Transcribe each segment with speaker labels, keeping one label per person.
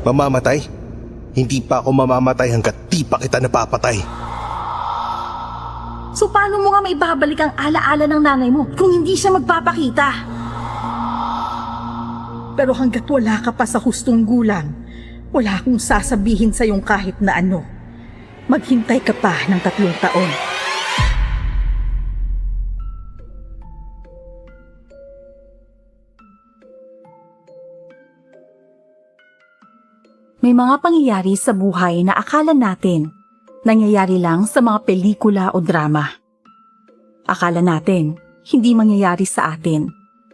Speaker 1: Mamamatay? Hindi pa ako mamamatay hanggat di pa kita napapatay.
Speaker 2: So paano mo nga maibabalik ang alaala ng nanay mo kung hindi siya magpapakita? Pero hanggat wala ka pa sa hustong gulang, wala akong sasabihin sa iyong kahit na ano. Maghintay ka pa ng 3 taon. May mga pangyayari sa buhay na akala natin nangyayari lang sa mga pelikula o drama. Akala natin hindi mangyayari sa atin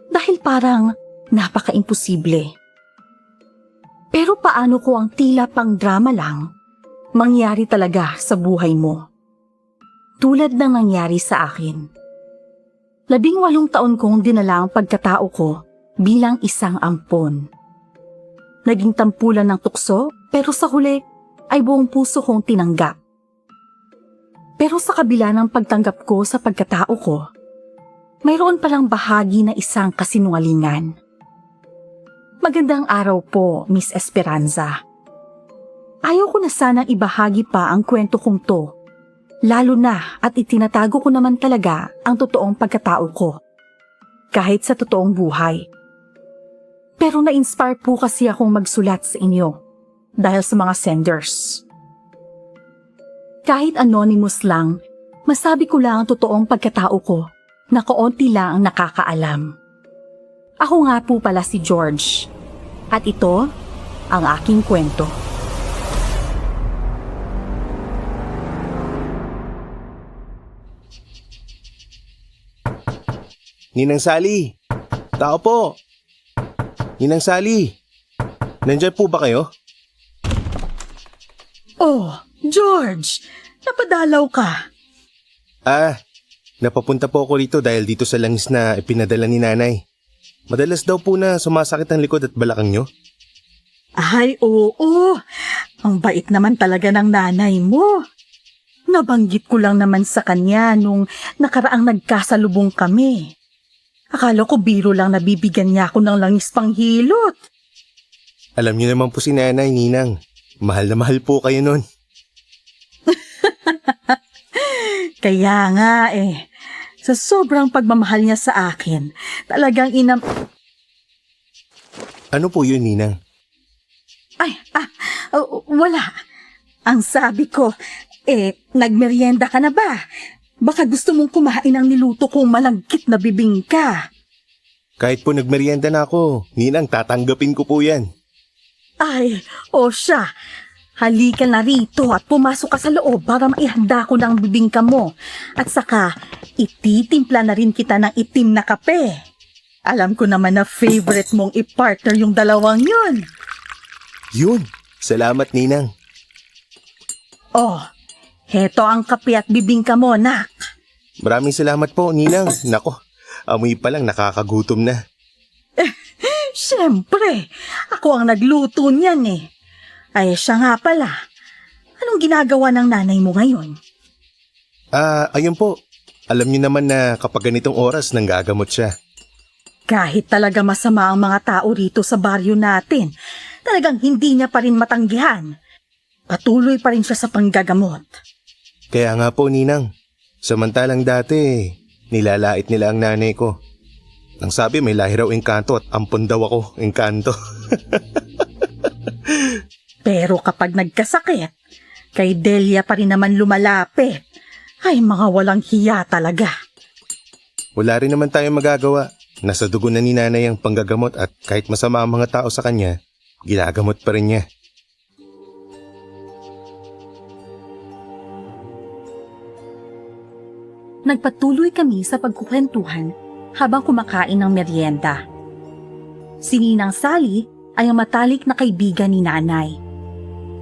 Speaker 2: dahil parang napaka-imposible. Pero paano kung ang tila pang drama lang mangyari talaga sa buhay mo? Tulad ng nangyari sa akin. 18 taon kong dinala ang pagkatao ko bilang isang ampon. Naging tampulan ng tukso pero sa huli ay buong puso kong tinanggap. Pero sa kabila ng pagtanggap ko sa pagkatao ko, mayroon palang bahagi na isang kasinungalingan. Magandang araw po, Miss Esperanza. Ayaw ko na sanang ibahagi pa ang kwento kong to, lalo na at itinatago ko naman talaga ang totoong pagkatao ko, kahit sa totoong buhay. Pero na-inspire po kasi akong magsulat sa inyo dahil sa mga senders. Kahit anonymous lang, masabi ko lang ang totoong pagkatao ko na kaunti lang ang nakakaalam. Ako nga po pala si George at ito ang aking kwento.
Speaker 1: Ninang Sally! Tao po! Ninang Sally! Nandyan po ba kayo?
Speaker 2: Oh, George! Napadalaw ka.
Speaker 1: Napapunta po ako rito dahil dito sa langis na ipinadala ni nanay. Madalas daw po na sumasakit ang likod at balakang nyo.
Speaker 2: Ay, oo. Ang bait naman talaga ng nanay mo. Nabanggit ko lang naman sa kanya nung nakaraang nagkasalubong kami. Akala ko biro lang na bibigyan niya ako ng langis panghilot.
Speaker 1: Alam niyo naman po si nanay, Ninang. Mahal na mahal po kayo nun.
Speaker 2: Kaya nga sa sobrang pagmamahal niya sa akin, talagang
Speaker 1: Ano po yun, Ninang?
Speaker 2: Wala. Ang sabi ko, nagmerienda ka na ba? Baka gusto mong kumain ng niluto kong malagkit na bibingka.
Speaker 1: Kahit po nagmerienda na ako, Ninang, tatanggapin ko po yan.
Speaker 2: Ay, siya. Halika na rito at pumasok ka sa loob para maihanda ko ng bibingka mo. At saka, ititimpla na rin kita ng itim na kape. Alam ko naman na favorite mong i-partner yung dalawang yun.
Speaker 1: Yun! Salamat, Ninang.
Speaker 2: Heto ang kape at bibingka mo, nak.
Speaker 1: Maraming salamat po, Ninang. Nako, amoy pa lang nakakagutom na.
Speaker 2: Siyempre, ako ang nagluto niyan Ay, siya nga pala. Anong ginagawa ng nanay mo ngayon?
Speaker 1: Ayun po. Alam niyo naman na kapag ganitong oras nanggagamot siya.
Speaker 2: Kahit talaga masama ang mga tao rito sa baryo natin, talagang hindi niya pa rin matanggihan. Patuloy pa rin siya sa panggagamot.
Speaker 1: Kaya nga po, Ninang. Samantalang dati, nilalait nila ang nanay ko. Ang sabi may lahi raw engkanto at ampon daw ako engkanto.
Speaker 2: Pero kapag nagkasakit, kay Delia pa rin naman lumalapit. Ay, mga walang hiya talaga.
Speaker 1: Wala rin naman tayong magagawa. Nasa dugo na ni nanay ang panggagamot at kahit masama ang mga tao sa kanya, ginagamot pa rin niya.
Speaker 2: Nagpatuloy kami sa pagkukwentuhan habang kumakain ng merienda. Si Ninang Sally ay ang matalik na kaibigan ni nanay.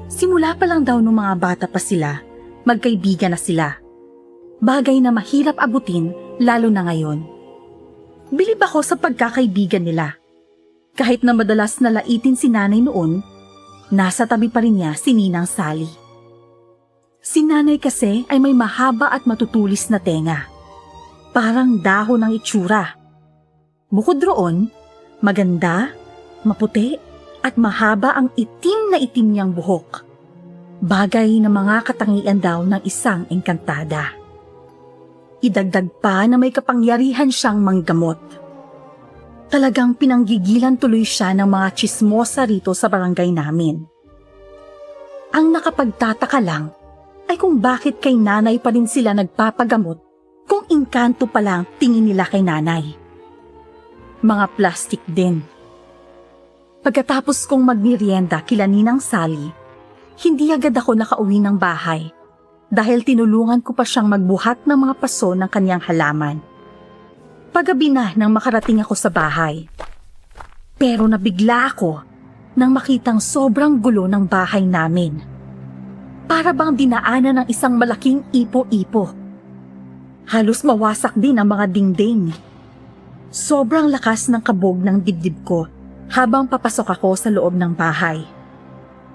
Speaker 2: Simula pa lang daw nung mga bata pa sila, magkaibigan na sila. Bagay na mahirap abutin lalo na ngayon. Bilib ako sa pagkakaibigan nila. Kahit na madalas nalaitin si nanay noon, nasa tabi pa rin niya si Ninang Sally. Si nanay kasi ay may mahaba at matutulis na tenga. Parang dahon ng itsura. Bukod roon, maganda, maputi, at mahaba ang itim na itim niyang buhok. Bagay na mga katangian daw ng isang engkantada. Idagdag pa na may kapangyarihan siyang manggamot. Talagang pinanggigilan tuloy siya ng mga tsismosa rito sa barangay namin. Ang nakapagtataka lang ay kung bakit kay nanay pa rin sila nagpapagamot kung engkanto pa lang tingin nila kay nanay. Mga plastic din. Pagkatapos kong magmerienda kila Ninang Sally, hindi agad ako nakauwi ng bahay dahil tinulungan ko pa siyang magbuhat ng mga paso ng kanyang halaman. Paggabi na nang makarating ako sa bahay. Pero nabigla ako nang makitang sobrang gulo ng bahay namin. Para bang dinaanan ng isang malaking ipo-ipo. Halos mawasak din ang mga dingding. Sobrang lakas ng kabog ng dibdib ko habang papasok ako sa loob ng bahay.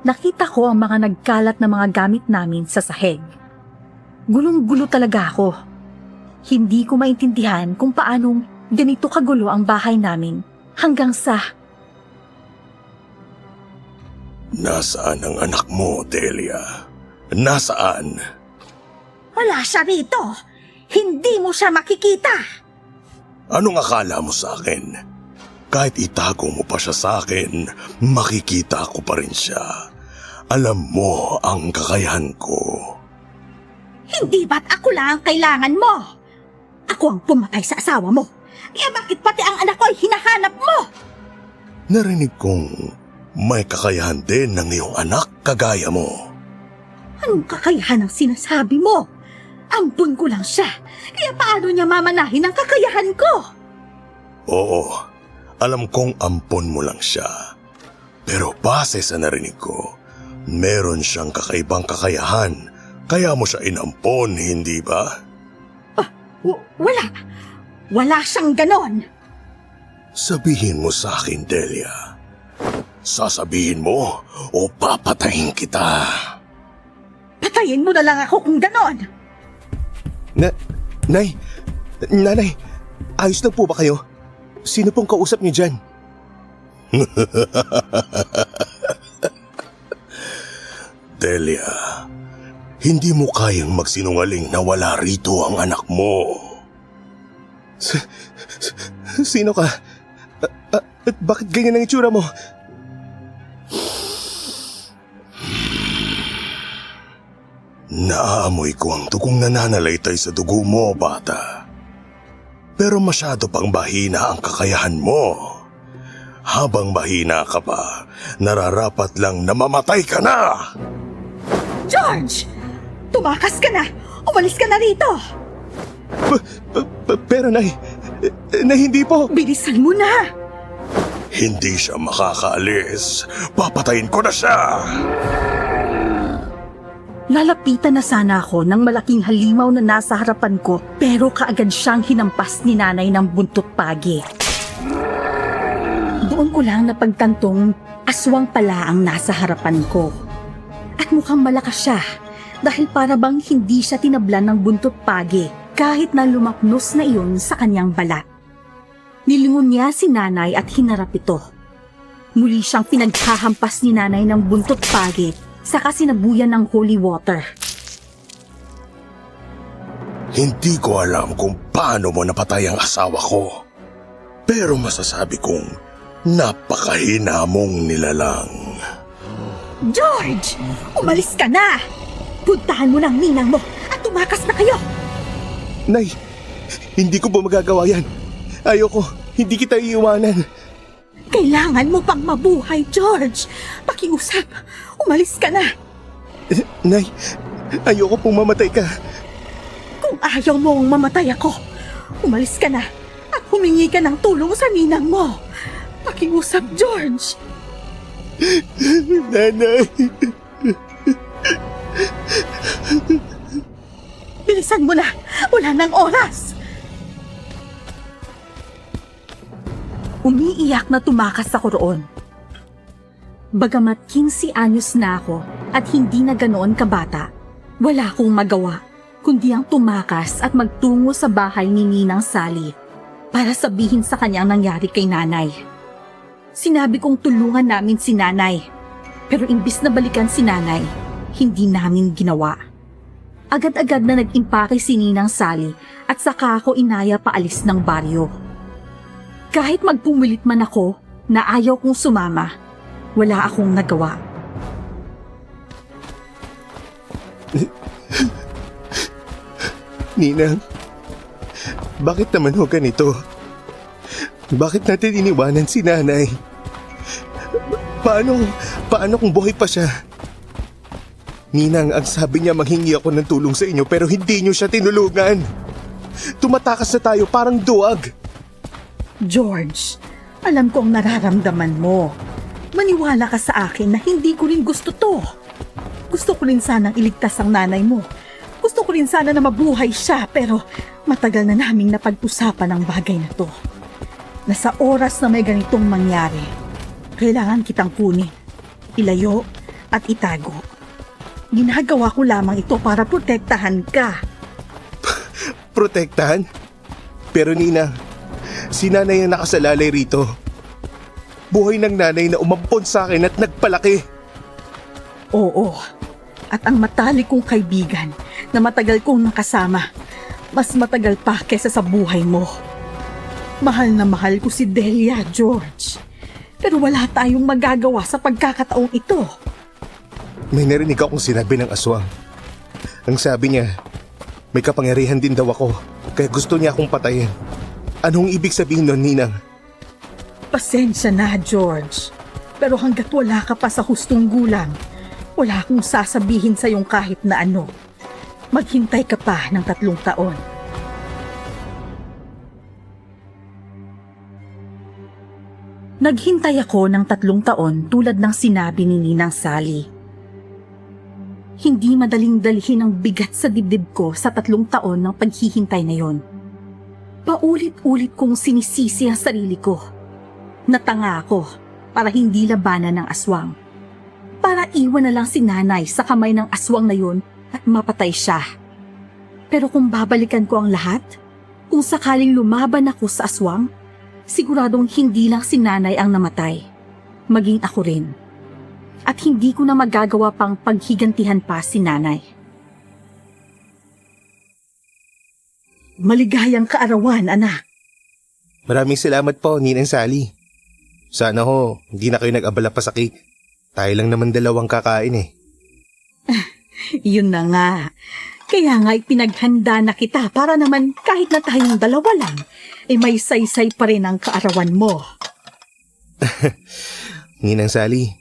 Speaker 2: Nakita ko ang mga nagkalat na mga gamit namin sa sahig. Gulong-gulo talaga ako. Hindi ko maintindihan kung paanong ganito kagulo ang bahay namin hanggang sa...
Speaker 3: Nasaan ang anak mo, Delia? Nasaan?
Speaker 2: Wala siya rito! Hindi mo siya makikita!
Speaker 3: Anong akala mo sa akin? Kahit itago mo pa siya sa akin, makikita ko pa rin siya. Alam mo ang kakayahan ko.
Speaker 2: Hindi ba't ako lang ang kailangan mo? Ako ang pumatay sa asawa mo. Kaya bakit pati ang anak ko ay hinahanap mo?
Speaker 3: Narinig kong may kakayahan din ng iyong anak kagaya mo.
Speaker 2: Anong kakayahan ang sinasabi mo? Ampun ko lang siya. Kaya paano niya mamanahin ang kakayahan ko?
Speaker 3: Oo, alam kong ampon mo lang siya. Pero base sa narinig ko, meron siyang kakaibang kakayahan. Kaya mo siya inampon, hindi ba?
Speaker 2: Wala. Wala siyang ganon.
Speaker 3: Sabihin mo sa akin, Delia. Sasabihin mo o papatayin kita.
Speaker 2: Patayin mo na lang ako kung ganon.
Speaker 1: Nanay, ayos na po ba kayo? Sino pong kausap niyo dyan?
Speaker 3: Delia, hindi mo kayang magsinungaling na wala rito ang anak mo.
Speaker 1: Sino ka? At bakit ganyan ang itsura mo?
Speaker 3: Naaamoy ko ang dugong nananalaytay sa dugo mo, bata. Pero masyado pang bahina ang kakayahan mo. Habang mahina ka pa, nararapat lang na mamatay ka na!
Speaker 2: George! Tumakas ka na! Umalis ka na rito!
Speaker 1: Pero Nay, hindi po.
Speaker 2: Bilisan mo na!
Speaker 3: Hindi siya makakaalis. Papatayin ko na siya!
Speaker 2: Lalapitan na sana ako ng malaking halimaw na nasa harapan ko pero kaagad siyang hinampas ni nanay ng buntot pagi. Doon ko lang napagtantong aswang pala ang nasa harapan ko. At mukhang malakas siya dahil para bang hindi siya tinablan ng buntot pagi kahit na lumapnos na iyon sa kanyang balat. Nilingon niya si nanay at hinarap ito. Muli siyang pinaghahampas ni nanay ng buntot pagi saka sinabuyan ng holy water.
Speaker 3: Hindi ko alam kung paano mo napatay ang asawa ko. Pero masasabi kong napakahina mong nilalang.
Speaker 2: George! Umalis ka na! Puntahan mo ng ninang mo at tumakas na kayo!
Speaker 1: Nay, hindi ko po magagawa yan. Ayoko, hindi kita iiwanan.
Speaker 2: Kailangan mo pang mabuhay, George! Pakiusap, umalis ka na!
Speaker 1: Nay, ayoko pong mamatay ka.
Speaker 2: Kung ayaw mong mamatay ako, umalis ka na at humingi ka ng tulong sa ninang mo. Pakiusap, George!
Speaker 1: Nanay!
Speaker 2: Bilisan mo na! Wala nang oras! Umiiyak na tumakas ako roon. Bagamat 15 anyos na ako at hindi na ganoon kabata, wala akong magawa kundi ang tumakas at magtungo sa bahay ni Ninang Sally para sabihin sa kanyang nangyari kay nanay. Sinabi kong tulungan namin si nanay. Pero imbis na balikan si nanay, hindi namin ginawa. Agad-agad na nag-impake si Ninang Sally at saka ako inaya paalis ng baryo. Kahit magpumilit man ako na ayaw kong sumama, wala akong nagawa.
Speaker 1: Ninang, bakit naman ho ganito? Bakit natin iniwanan si nanay? Paano kung buhay pa siya? Ninang, ang sabi niya manghingi ako ng tulong sa inyo pero hindi niyo siya tinulungan. Tumatakas na tayo parang duwag.
Speaker 2: George, alam ko ang nararamdaman mo. Maniwala ka sa akin na hindi ko rin gusto to. Gusto ko rin sanang iligtas ang nanay mo. Gusto ko rin sana na mabuhay siya pero matagal na naming napag-usapan ang bagay na to. Nasa oras na may ganitong mangyari, kailangan kitang kunin, ilayo at itago. Ginagawa ko lamang ito para protektahan ka.
Speaker 1: Protektahan? Pero Ninang, si nanay ang nakasalalay rito. Buhay ng nanay na umampon sa akin at nagpalaki.
Speaker 2: Oo, at ang matalik kong kaibigan na matagal kong nakasama, mas matagal pa kesa sa buhay mo. Mahal na mahal ko si Delia, George. Pero wala tayong magagawa sa pagkakataong ito.
Speaker 1: May narinig akong sinabi ng aswang. Ang sabi niya, may kapangyarihan din daw ako, kaya gusto niya akong patayin. Anong ibig sabihin nun, Ninang?
Speaker 2: Pasensya na, George. Pero hanggat wala ka pa sa hustong gulang, wala akong sasabihin sa iyong kahit na ano. Maghintay ka pa ng 3 taon. Naghintay ako ng 3 taon tulad ng sinabi ni Ninang Sally. Hindi madaling dalhin ang bigat sa dibdib ko sa 3 taon ng paghihintay na yon. Paulit-ulit kong sinisisi ang sarili ko. Natanga ako para hindi labanan ng aswang. Para iwan na lang si nanay sa kamay ng aswang na yon at mapatay siya. Pero kung babalikan ko ang lahat, kung sakaling lumaban ako sa aswang, siguradong hindi lang si nanay ang namatay, maging ako rin. At hindi ko na magagawa pang paghigantihan pa si nanay. Maligayang kaarawan, anak.
Speaker 1: Maraming salamat po, Ninang Sally. Sana ho, hindi na kayo nag-abala pa sa cake. Tayo lang naman 2 kakain eh.
Speaker 2: Yun na nga. Kaya nga ipinaghanda na kita para naman kahit na tayong 2 lang, may saysay pa rin ang kaarawan mo.
Speaker 1: Ninang Sally,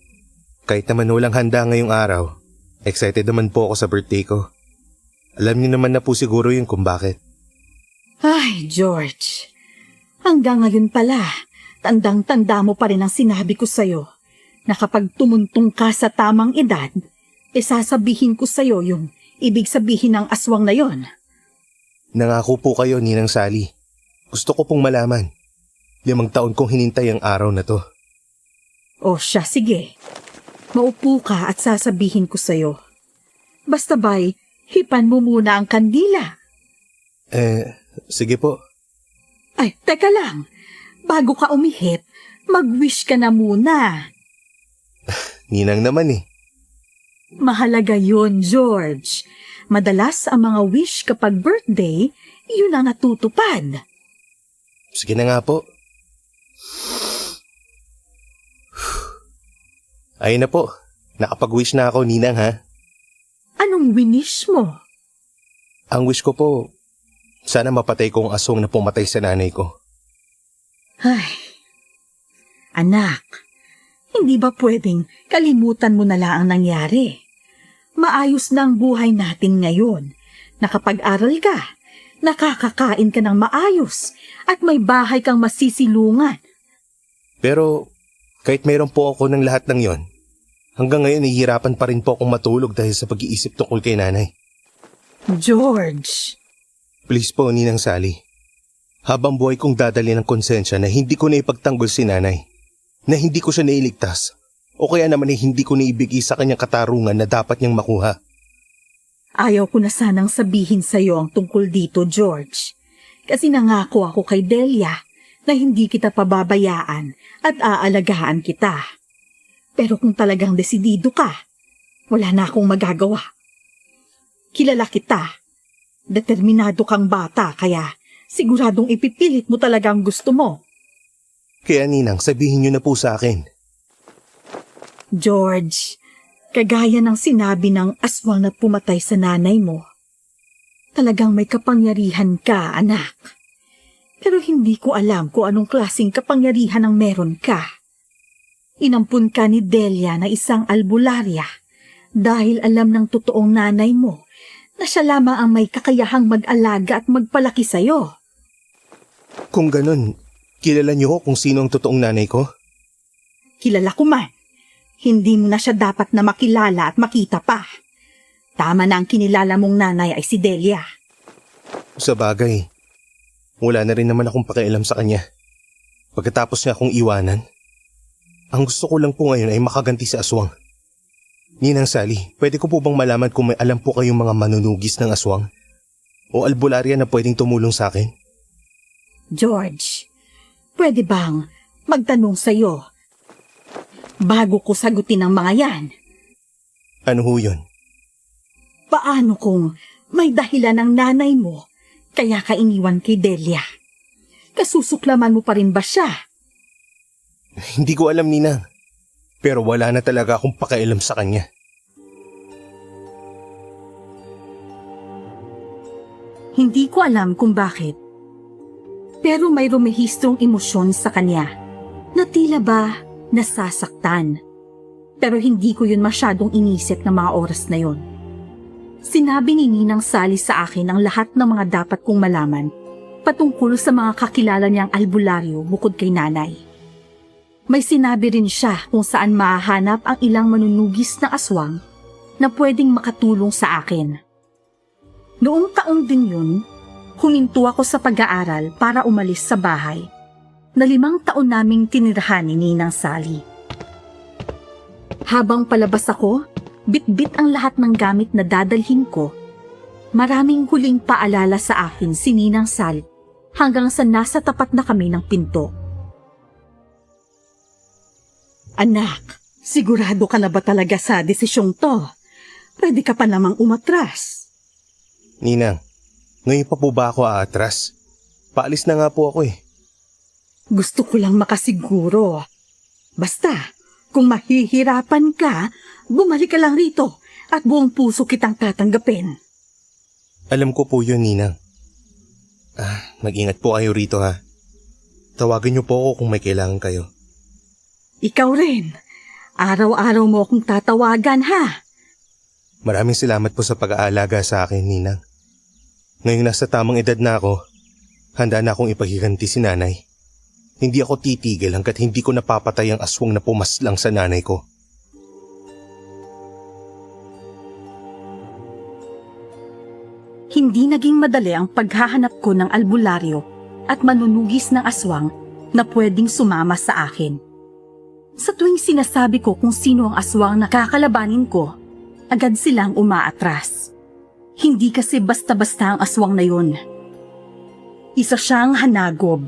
Speaker 1: kahit naman walang handa ngayong araw, excited naman po ako sa birthday ko. Alam niyo naman na po siguro yun kung bakit.
Speaker 2: Ay, George. Hanggang ngayon pala, tandang-tanda mo pa rin ang sinabi ko sa'yo na kapag tumuntong ka sa tamang edad, sasabihin ko sa'yo yung ibig sabihin ng aswang na yon.
Speaker 1: Nangako po kayo, Ninang Sally. Gusto ko pong malaman. 5 taon kong hinintay ang araw na to.
Speaker 2: O siya, sige. Maupo ka at sasabihin ko sa'yo. Basta ba'y, hipan mo muna ang kandila.
Speaker 1: Sige po.
Speaker 2: Ay, teka lang. Bago ka umihip, mag-wish ka na muna.
Speaker 1: Ninang naman eh.
Speaker 2: Mahalaga yun, George. Madalas ang mga wish kapag birthday, yun ang natutupad.
Speaker 1: Sige na nga po. Ayun na po. Nakapag-wish na ako, Ninang ha.
Speaker 2: Anong winish mo?
Speaker 1: Ang wish ko po, sana mapatay ko ang aswang na pumatay sa nanay ko.
Speaker 2: Ay, anak, hindi ba pwedeng kalimutan mo na lang ang nangyari? Maayos na ang buhay natin ngayon. Nakapag-aral ka, nakakakain ka ng maayos, at may bahay kang masisilungan.
Speaker 1: Pero kahit mayroon po ako ng lahat ng yon, hanggang ngayon nahihirapan pa rin po akong matulog dahil sa pag-iisip tungkol kay nanay.
Speaker 2: George!
Speaker 1: Please po, Ninang Sally. Habang buhay kong dadali ng konsensya na hindi ko na ipagtanggol si nanay, na hindi ko siya nailigtas, o kaya naman ay hindi ko naibigay sa kanyang katarungan na dapat niyang makuha.
Speaker 2: Ayaw ko na sanang sabihin sa iyo ang tungkol dito, George. Kasi nangako ako kay Delia na hindi kita pababayaan at aalagaan kita. Pero kung talagang desidido ka, wala na akong magagawa. Kilala kita. Determinado kang bata kaya siguradong ipipilit mo talagang gusto mo.
Speaker 1: Kaya Ninang, sabihin niyo na po sa akin.
Speaker 2: George, kagaya ng sinabi ng aswang na pumatay sa nanay mo, talagang may kapangyarihan ka, anak. Pero hindi ko alam kung anong klaseng kapangyarihan ang meron ka. Inampun ka ni Delia na isang albularya dahil alam ng totoong nanay mo na siya lamang ang may kakayahang mag-alaga at magpalaki sa'yo.
Speaker 1: Kung ganun, kilala niyo kung sino ang totoong nanay ko?
Speaker 2: Kilala ko man. Hindi mo na siya dapat na makilala at makita pa. Tama na ang kinilala mong nanay ay si Delia.
Speaker 1: Sa bagay, wala na rin naman akong pakialam sa kanya. Pagkatapos niya akong iwanan, ang gusto ko lang po ngayon ay makaganti sa aswang. Ninang Sally, pwede ko po bang malaman kung may alam po kayong mga manunugis ng aswang? O albularya na pwedeng tumulong sa akin?
Speaker 2: George, pwede bang magtanong sa'yo bago ko sagutin ang mga yan?
Speaker 1: Ano ho yun?
Speaker 2: Paano kung may dahilan ng nanay mo kaya ka iniwan kay Delia? Kasusuklaman mo pa rin ba siya?
Speaker 1: Hindi ko alam, Ninang. Pero wala na talaga akong pakialam sa kanya.
Speaker 2: Hindi ko alam kung bakit. Pero may rumihistrong emosyon sa kanya na tila ba nasasaktan. Pero hindi ko yun masyadong inisip ng mga oras na yun. Sinabi ni Ninang Sally sa akin ang lahat ng mga dapat kong malaman patungkol sa mga kakilala niyang albularyo bukod kay nanay. May sinabi rin siya kung saan mahahanap ang ilang manunugis na aswang na pwedeng makatulong sa akin. Noong taong din yun, huminto ako sa pag-aaral para umalis sa bahay na 5 taon naming tinirahan ni Ninang Sally. Habang palabas ako, bitbit ang lahat ng gamit na dadalhin ko. Maraming huling paalala sa akin si Ninang Sally hanggang sa nasa tapat na kami ng pinto. Anak, sigurado ka na ba talaga sa desisyong to? Pwede ka pa namang umatras.
Speaker 1: Ninang, ngayon pa po ba ako aatras? Paalis na nga po ako eh.
Speaker 2: Gusto ko lang makasiguro. Basta, kung mahihirapan ka, bumalik ka lang rito at buong puso kitang tatanggapin.
Speaker 1: Alam ko po yun, Ninang. Mag-ingat po kayo rito ha. Tawagan niyo po ako kung may kailangan kayo.
Speaker 2: Ikaw rin. Araw-araw mo akong tatawagan ha.
Speaker 1: Maraming salamat po sa pag-aalaga sa akin, Ninang. Ngayong nasa tamang edad na ako, handa na akong ipaghiganti si nanay. Hindi ako titigil hanggat hindi ko napapatay ang aswang na pumaslang sa nanay ko.
Speaker 2: Hindi naging madali ang paghahanap ko ng albularyo at manunugis ng aswang na pwedeng sumama sa akin. Sa tuwing sinasabi ko kung sino ang aswang na kakalabanin ko, agad silang umaatras. Hindi kasi basta-basta ang aswang na yun. Isa siyang hanagob.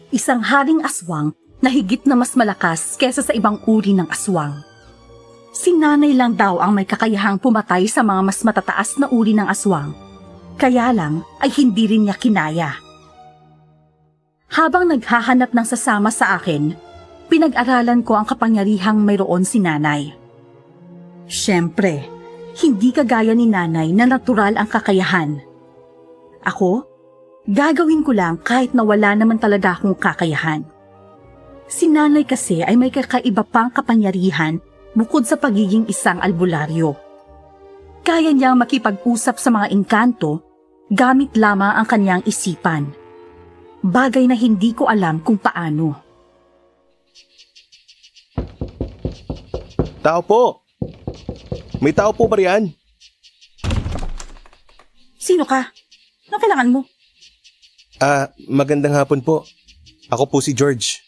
Speaker 2: Isang haring aswang na higit na mas malakas kesa sa ibang uri ng aswang. Si nanay lang daw ang may kakayahang pumatay sa mga mas matataas na uri ng aswang. Kaya lang ay hindi rin niya kinaya. Habang naghahanap ng sasama sa akin, pinag-aralan ko ang kapangyarihang mayroon si nanay. Siyempre, hindi kagaya ni nanay na natural ang kakayahan. Ako, gagawin ko lang kahit na wala naman talaga akong kakayahan. Si nanay kasi ay may kakaiba pang kapangyarihan bukod sa pagiging isang albularyo. Kaya niyang makipag-usap sa mga engkanto gamit lamang ang kanyang isipan. Bagay na hindi ko alam kung paano.
Speaker 1: Tao po! May tao po ba riyan?
Speaker 2: Sino ka? Anong kailangan mo?
Speaker 1: Magandang hapon po. Ako po si George,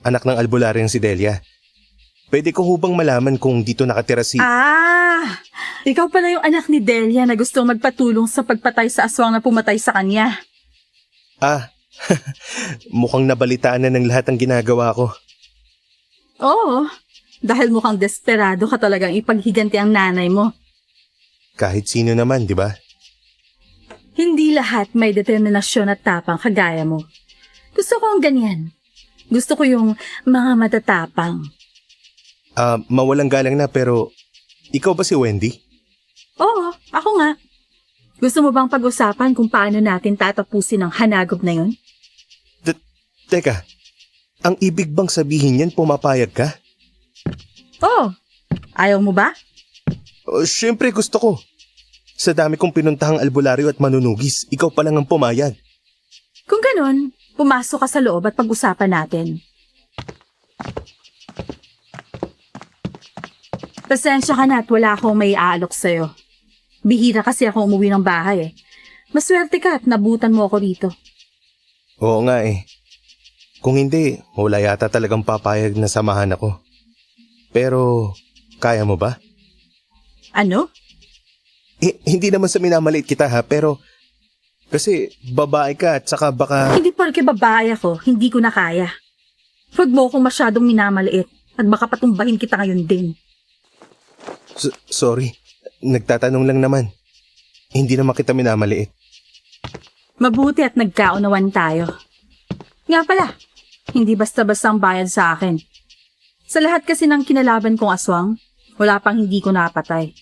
Speaker 1: anak ng albularyang si Delia. Pwede ko hubang malaman kung dito nakatira si...
Speaker 2: Ikaw pala yung anak ni Delia na gustong magpatulong sa pagpatay sa aswang na pumatay sa kanya.
Speaker 1: Mukhang nabalitaan na ng lahat ang ginagawa ko.
Speaker 2: Oo, dahil mukhang desperado ka talagang ipaghiganti ang nanay mo.
Speaker 1: Kahit sino naman, di ba?
Speaker 2: Hindi lahat may determinasyon at tapang kagaya mo. Gusto ko ang ganyan. Gusto ko yung mga matatapang.
Speaker 1: Mawalang galang na pero ikaw ba si Wendy?
Speaker 2: Oo, ako nga. Gusto mo bang pag-usapan kung paano natin tatapusin ang hanagop na yun?
Speaker 1: Teka, ang ibig bang sabihin yan pumapayag ka?
Speaker 2: Oo. Ayaw mo ba?
Speaker 1: Siyempre gusto ko. Sa dami kong pinuntahang albularyo at manunugis, ikaw pa lang ang pumayag.
Speaker 2: Kung ganun, pumasok ka sa loob at pag-usapan natin. Pasensya ka na at wala akong may aalok sa'yo. Bihira kasi ako umuwi ng bahay eh. Maswerte ka at nabutan mo ako rito.
Speaker 1: Oo nga eh. Kung hindi, wala yata talagang papayag na samahan ako. Pero, kaya mo ba?
Speaker 2: Ano?
Speaker 1: Hindi naman sa minamaliit kita ha, pero kasi babae ka at saka baka...
Speaker 2: Hindi porke babae ako, hindi ko na kaya. Huwag mo akong masyadong minamaliit at baka patumbahin kita ngayon din.
Speaker 1: Sorry, nagtatanong lang naman. Hindi naman kita minamaliit.
Speaker 2: Mabuti at nagkaunawan tayo. Nga pala, hindi basta-basta ang bayad sa akin. Sa lahat kasi ng kinalaban kong aswang, wala pang hindi ko napatay.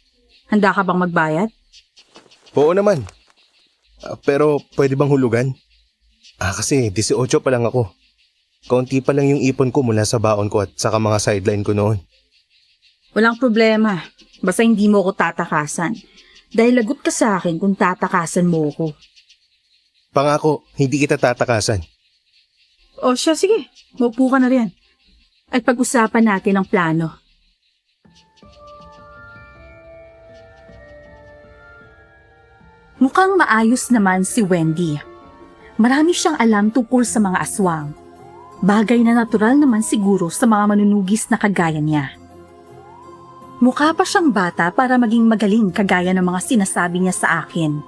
Speaker 2: Handa ka bang magbayad?
Speaker 1: Oo naman. Pero pwede bang hulugan? Kasi 18 pa lang ako. Kaunti pa lang yung ipon ko mula sa baon ko at saka mga sideline ko noon.
Speaker 2: Walang problema. Basta hindi mo ako tatakasan. Dahil lagot ka sa akin kung tatakasan mo ako.
Speaker 1: Pangako, hindi kita tatakasan.
Speaker 2: O siya, sige. Maupo ka na riyan. At pag-usapan natin ang plano. Mukhang maayos naman si Wendy. Marami siyang alam tungkol sa mga aswang. Bagay na natural naman siguro sa mga manunugis na kagaya niya. Mukha pa siyang bata para maging magaling kagaya ng mga sinasabi niya sa akin.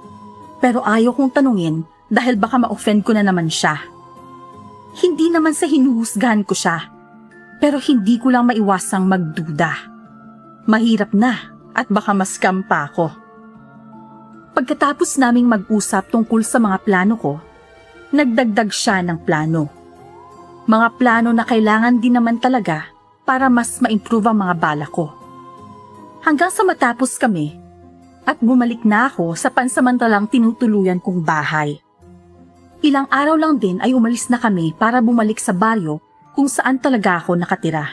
Speaker 2: Pero ayaw kong tanungin dahil baka ma-offend ko na naman siya. Hindi naman sa hinuhusgahan ko siya, pero hindi ko lang maiwasang magduda. Mahirap na at baka ma-scam pa ako. Pagkatapos naming mag-usap tungkol sa mga plano ko, nagdagdag siya ng plano. Mga plano na kailangan din naman talaga para mas ma-improve ang mga bala ko. Hanggang sa matapos kami at bumalik na ako sa pansamantalang tinutuluyan kong bahay. Ilang araw lang din ay umalis na kami para bumalik sa baryo kung saan talaga ako nakatira.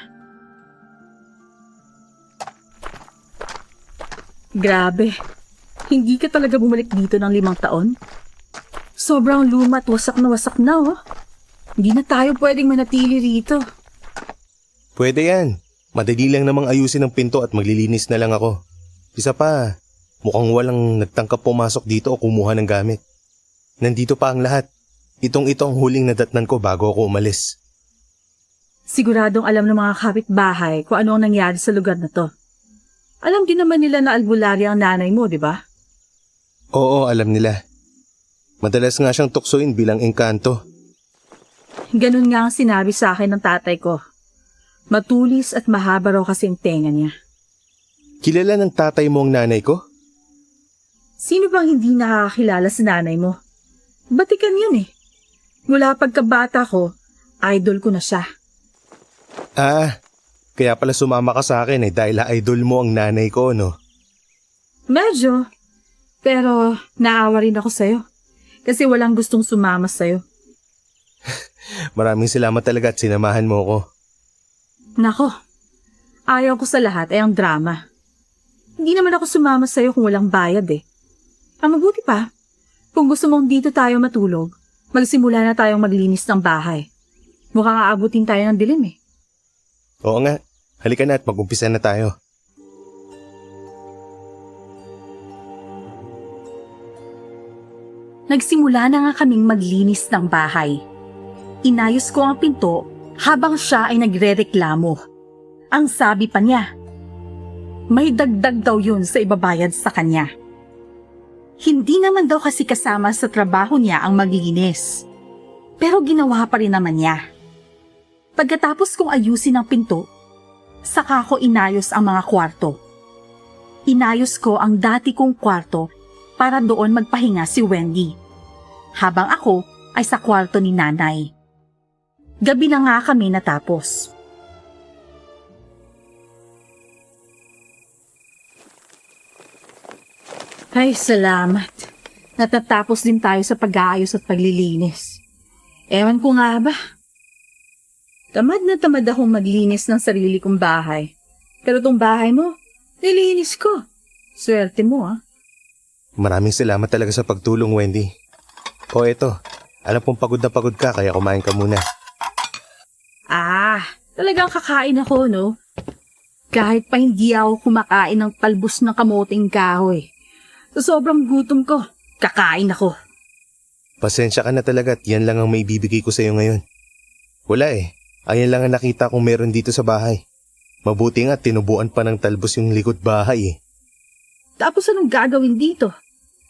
Speaker 2: Grabe, hindi ka talaga bumalik dito ng 5 taon? Sobrang luma at wasak na oh. Hindi na tayo pwedeng manatili rito.
Speaker 1: Pwede yan. Madali lang namang ayusin ang pinto at maglilinis na lang ako. Isa pa, mukhang walang nagtangkap pumasok dito o kumuha ng gamit. Nandito pa ang lahat. Ito ang huling nadatnan ko bago ako umalis.
Speaker 2: Siguradong alam ng mga kapitbahay kung ano ang nangyari sa lugar na to. Alam din naman nila na albularyo ang nanay mo, di ba?
Speaker 1: Oo, alam nila. Madalas nga siyang tuksoin bilang engkanto.
Speaker 2: Ganun nga ang sinabi sa akin ng tatay ko. Matulis at mahaba raw kasi ang tenga niya.
Speaker 1: Kilala ng tatay mo ang nanay ko?
Speaker 2: Sino bang hindi nakakakilala sa nanay mo? Batikan yun eh. Mula pagkabata ko, idol ko na siya.
Speaker 1: Kaya pala sumama ka sa akin dahil idol mo ang nanay ko, no?
Speaker 2: Medyo. Pero naawa rin ako sa'yo. Kasi walang gustong sumama sa'yo.
Speaker 1: Maraming salamat talaga at sinamahan mo ko.
Speaker 2: Nako, ayaw ko sa lahat ay ang drama. Hindi naman ako sumama sa'yo kung walang bayad eh. Ang mabuti pa, kung gusto mong dito tayo matulog, magsimula na tayong maglinis ng bahay. Mukhang aabutin tayo ng dilim eh.
Speaker 1: Oo nga, halika na at mag-umpisa na tayo.
Speaker 2: Nagsimula na nga kaming maglinis ng bahay. Inayos ko ang pinto habang siya ay nagrereklamo. Ang sabi pa niya, may dagdag daw yun sa ibabayad sa kanya. Hindi naman daw kasi kasama sa trabaho niya ang maglinis. Pero ginawa pa rin naman niya. Pagkatapos kong ayusin ang pinto, saka ko inayos ang mga kwarto. Inayos ko ang dati kong kwarto para doon magpahinga si Wendy, habang ako ay sa kwarto ni Nanay. Gabi na nga kami natapos. Ay, salamat. Natatapos din tayo sa pag-aayos at paglilinis. Ewan ko nga ba. Tamad na tamad akong maglinis ng sarili kong bahay. Pero tong bahay mo, nilinis ko. Swerte mo, ah.
Speaker 1: Maraming salamat talaga sa pagtulong, Wendy. O eto, alam kong pagod na pagod ka kaya kumain ka muna.
Speaker 2: Talagang kakain ako, no? Kahit pa hindi ako kumakain ng talbos ng kamoting kahoy. Sa sobrang gutom ko, kakain ako.
Speaker 1: Pasensya ka na talaga at yan lang ang maibibigay ko sa'yo ngayon. Wala eh, ayan lang ang nakita kong meron dito sa bahay. Mabuti nga tinubuan pa ng talbos yung likod bahay eh.
Speaker 2: Tapos anong gagawin dito?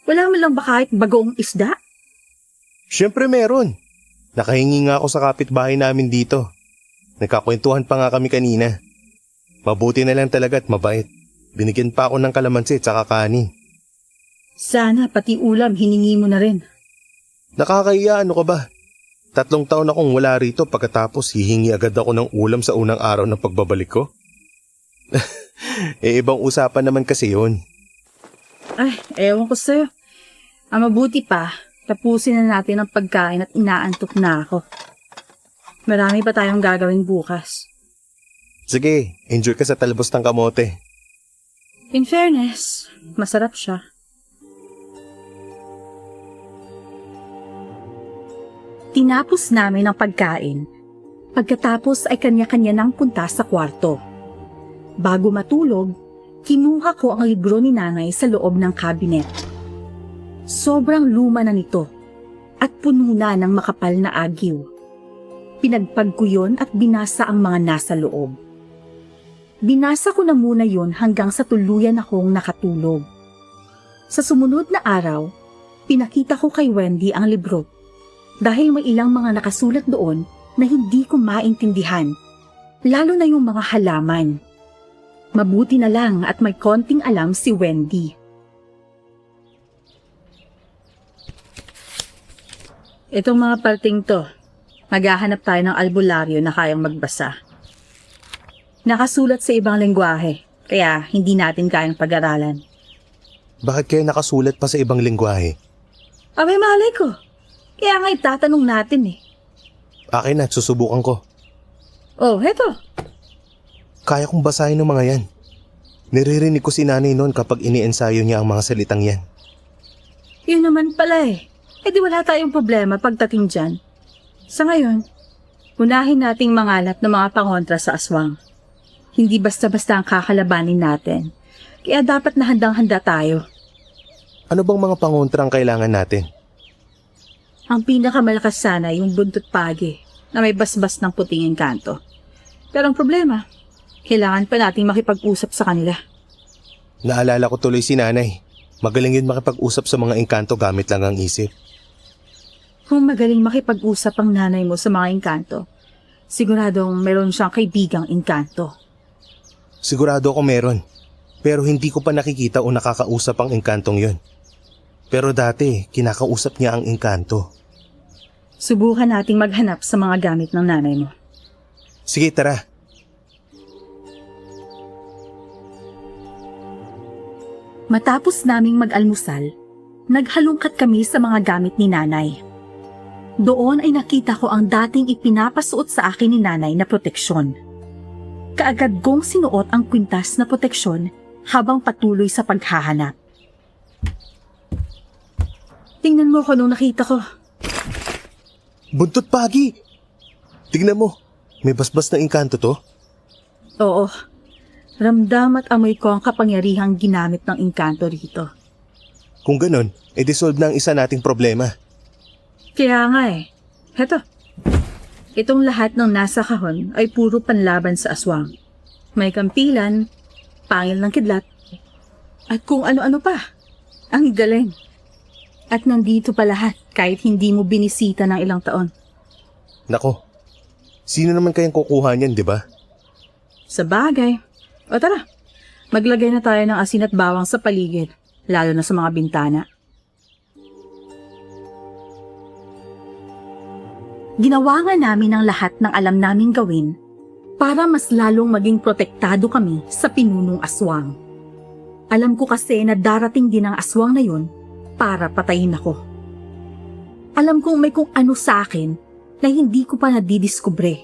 Speaker 2: Wala man lang ba kahit bagoong isda?
Speaker 1: Siyempre meron. Nakahingi nga ako sa kapitbahay namin dito. Nagkakwentuhan pa nga kami kanina. Mabuti na lang talaga at mabait. Binigyan pa ako ng kalamansi at saka kanin.
Speaker 2: Sana pati ulam hiningi mo na rin.
Speaker 1: Nakakahiya, ano ka ba? 3 taon akong wala rito pagkatapos hihingi agad ako ng ulam sa unang araw ng pagbabalik ko. Ibang usapan naman kasi yun.
Speaker 2: Ay, ewan ko sa'yo. Mabuti pa, tapusin na natin ang pagkain at inaantok na ako. Marami pa tayong gagawin bukas.
Speaker 1: Sige, enjoy ka sa talbos ng kamote.
Speaker 2: In fairness, masarap siya. Tinapos namin ang pagkain. Pagkatapos ay kanya-kanya nang punta sa kwarto. Bago matulog, kinuha ko ang libro ni Nanay sa loob ng kabinet. Sobrang luma na nito at puno na ng makapal na agiw. Pinagpag ko yun at binasa ang mga nasa loob. Binasa ko na muna yun hanggang sa tuluyan akong nakatulog. Sa sumunod na araw, pinakita ko kay Wendy ang libro dahil may ilang mga nakasulat doon na hindi ko maintindihan, lalo na yung mga halaman. Mabuti na lang at may konting alam si Wendy. Itong mga parting to, maghahanap tayo ng albularyo na kayang magbasa. Nakasulat sa ibang lengguwahe, kaya hindi natin kayang pag-aralan.
Speaker 1: Bakit kayo nakasulat pa sa ibang lengguwahe?
Speaker 2: Abay, malay ko. Kaya nga itatanong natin eh.
Speaker 1: Akin na, susubukan ko.
Speaker 2: Oh, heto.
Speaker 1: Kaya kong basahin ng mga yan. Naririnig ko si Nanay noon kapag iniensayo niya ang mga salitang yan.
Speaker 2: Yun naman pala eh. Eh di wala tayong problema pagdating dyan. Sa ngayon, unahin nating mangalap ng mga pangontra sa aswang. Hindi basta-basta ang kakalabanin natin. Kaya dapat na handang-handa tayo.
Speaker 1: Ano bang mga pangontra ang kailangan natin?
Speaker 2: Ang pinakamalakas sana yung buntot pagi na may basbas ng puting engkanto. Pero ang problema, kailangan pa nating makipag-usap sa kanila.
Speaker 1: Naalala ko tuloy si Nanay. Magaling yun makipag-usap sa mga engkanto gamit lang ang isip.
Speaker 2: Kung magaling makipag-usap ang nanay mo sa mga engkanto, siguradong meron siyang kaibigang engkanto.
Speaker 1: Sigurado ako meron. Pero hindi ko pa nakikita o nakakausap ang engkantong yun. Pero dati, kinakausap niya ang engkanto.
Speaker 2: Subukan nating maghanap sa mga gamit ng nanay mo.
Speaker 1: Sige, tara.
Speaker 2: Matapos naming mag-almusal, naghalungkat kami sa mga gamit ni Nanay. Doon ay nakita ko ang dating ipinapasuot sa akin ni Nanay na proteksyon. Kaagad kong sinuot ang kwintas na proteksyon habang patuloy sa paghahanap. Tingnan mo kung anong nakita ko.
Speaker 1: Buntot pagi! Tignan mo, may basbas ng engkanto to?
Speaker 2: Oo, ramdam at amoy ko ang kapangyarihang ginamit ng engkanto rito.
Speaker 1: Kung ganon, e-dissolve na ang isa nating problema.
Speaker 2: Kaya nga eh. Heto. Itong lahat ng nasa kahon ay puro panlaban sa aswang. May kampilan, pangil ng kidlat, at kung ano-ano pa. Ang galing. At nandito pa lahat kahit hindi mo binisita ng ilang taon.
Speaker 1: Nako, sino naman kayang kukuha niyan, di ba?
Speaker 2: Sa bagay. O tara, maglagay na tayo ng asin at bawang sa paligid, lalo na sa mga bintana. Ginawa nga namin ang lahat ng alam naming gawin para mas lalong maging protektado kami sa pinunong aswang. Alam ko kasi na darating din ang aswang na yun para patayin ako. Alam kong may kung ano sa akin na hindi ko pa nadidiskubre,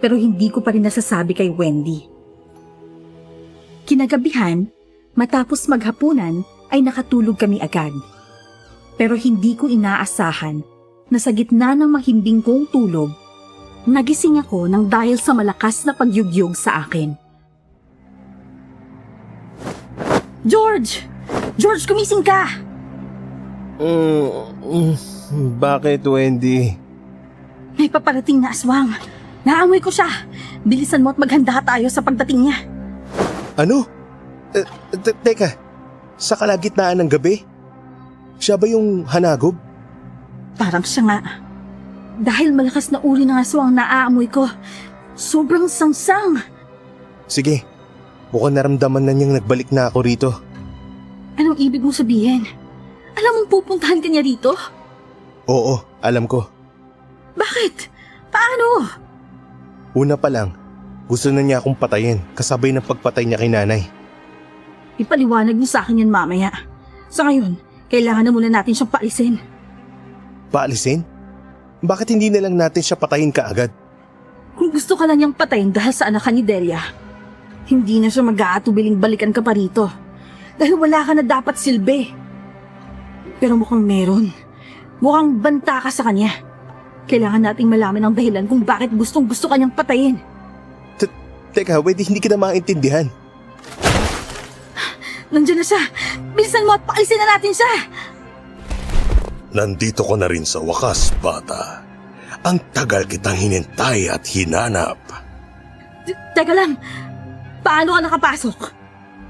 Speaker 2: pero hindi ko pa rin nasasabi kay Wendy. Kinagabihan, matapos maghapunan ay nakatulog kami agad. Pero hindi ko inaasahan na sa gitna ng mahimbing kong tulog, nagising ako nang dahil sa malakas na pagyugyog sa akin. George! George, gumising ka!
Speaker 1: Bakit, Wendy?
Speaker 2: May paparating na aswang. Naamoy ko siya. Bilisan mo at maghanda tayo sa pagdating niya.
Speaker 1: Ano? Teka, sa kalagitnaan ng gabi? Siya ba yung hanagob?
Speaker 2: Parang siya nga. Dahil malakas na uri ng aswang naaamoy ko, sobrang sangsang.
Speaker 1: Sige, mukhang naramdaman na niyang nagbalik na ako rito.
Speaker 2: Anong ibig mo sabihin? Alam mong pupuntahan ka niya rito?
Speaker 1: Oo, alam ko.
Speaker 2: Bakit? Paano?
Speaker 1: Una pa lang, gusto na niya akong patayin kasabay ng pagpatay niya kay nanay.
Speaker 2: Ipaliwanag mo sa akin yan mamaya. Sa ngayon, kailangan na muna natin siyang paalisin.
Speaker 1: Paalisin? Bakit hindi na lang natin siya patayin kaagad?
Speaker 2: Kung gusto ka na niyang patayin dahil sa anak ka ni Delia, hindi na siya mag-aatubiling balikan ka pa rito. Dahil wala ka na dapat silbi. Pero mukhang meron. Mukhang banta ka sa kanya. Kailangan nating malaman ang dahilan kung bakit gustong-gusto ka niyang patayin.
Speaker 1: Teka, hindi kita maintindihan.
Speaker 2: Nandiyan na siya. Bilisan mo at paalisin na natin siya.
Speaker 3: Nandito ko na rin sa wakas, bata. Ang tagal kitang hinintay at hinanap.
Speaker 2: Teka lang. Paano ka nakapasok?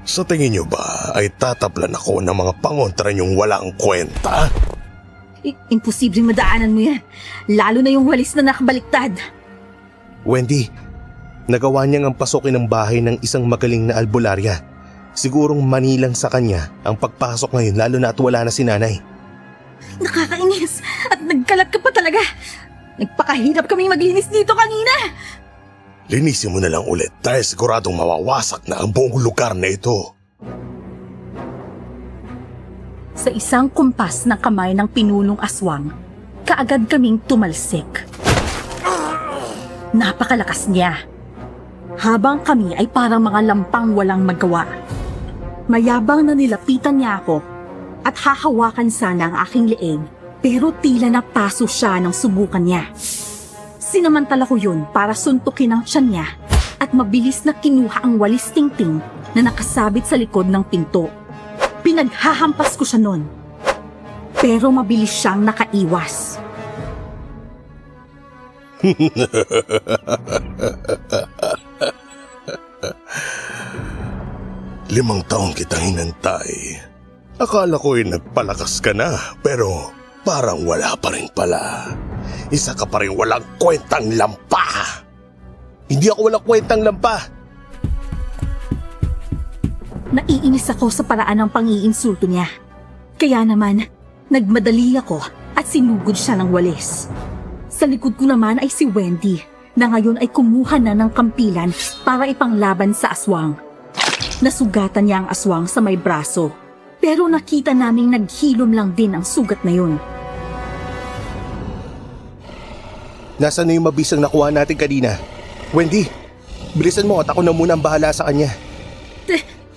Speaker 3: Sa tingin niyo ba ay tataplan ako ng mga pangontra niyong walang kwenta?
Speaker 2: Imposibleng madaanan mo yan. Lalo na yung walis na nakabaliktad.
Speaker 1: Wendy, nagawa niyang ang pasukin ng bahay ng isang magaling na albularya. Sigurong manilang sa kanya ang pagpasok ngayon lalo na at wala na si nanay.
Speaker 2: Nakakainis at nagkalat ka pa talaga. Nagpakahirap kaming maglinis dito kanina.
Speaker 3: Linisin mo na lang ulit dahil siguradong mawawasak na ang buong lugar na ito.
Speaker 2: Sa isang kumpas ng kamay ng pinulong aswang, kaagad kaming tumalsik. Napakalakas niya. Habang kami ay parang mga lampang walang magawa. Mayabang na nilapitan niya ako at hahawakan sana ang aking leeg, pero tila napaso siya ng subukan niya. Sinamantala ko yun para suntukin ang tiyan niya at mabilis na kinuha ang walis tingting na nakasabit sa likod ng pinto. Pinaghahampas ko siya nun, pero mabilis siyang nakaiwas.
Speaker 3: 5 taong kitang hinantay. Akala ko'y nagpalakas ka na, pero parang wala pa rin pala. Isa ka pa rin walang kwentang lampa.
Speaker 1: Hindi ako walang kwentang lampa.
Speaker 2: Naiinis ako sa paraan ng pang-iinsulto niya. Kaya naman, nagmadali ako at sinugod siya ng walis. Sa likod ko naman ay si Wendy, na ngayon ay kumuha na ng kampilan para ipanglaban sa aswang. Nasugatan niya ang aswang sa may braso, pero nakita naming naghilom lang din ang sugat na yun.
Speaker 1: Nasaan na yung mabisang nakuha natin kanina? Wendy, bilisan mo at ako na muna ang bahala sa kanya.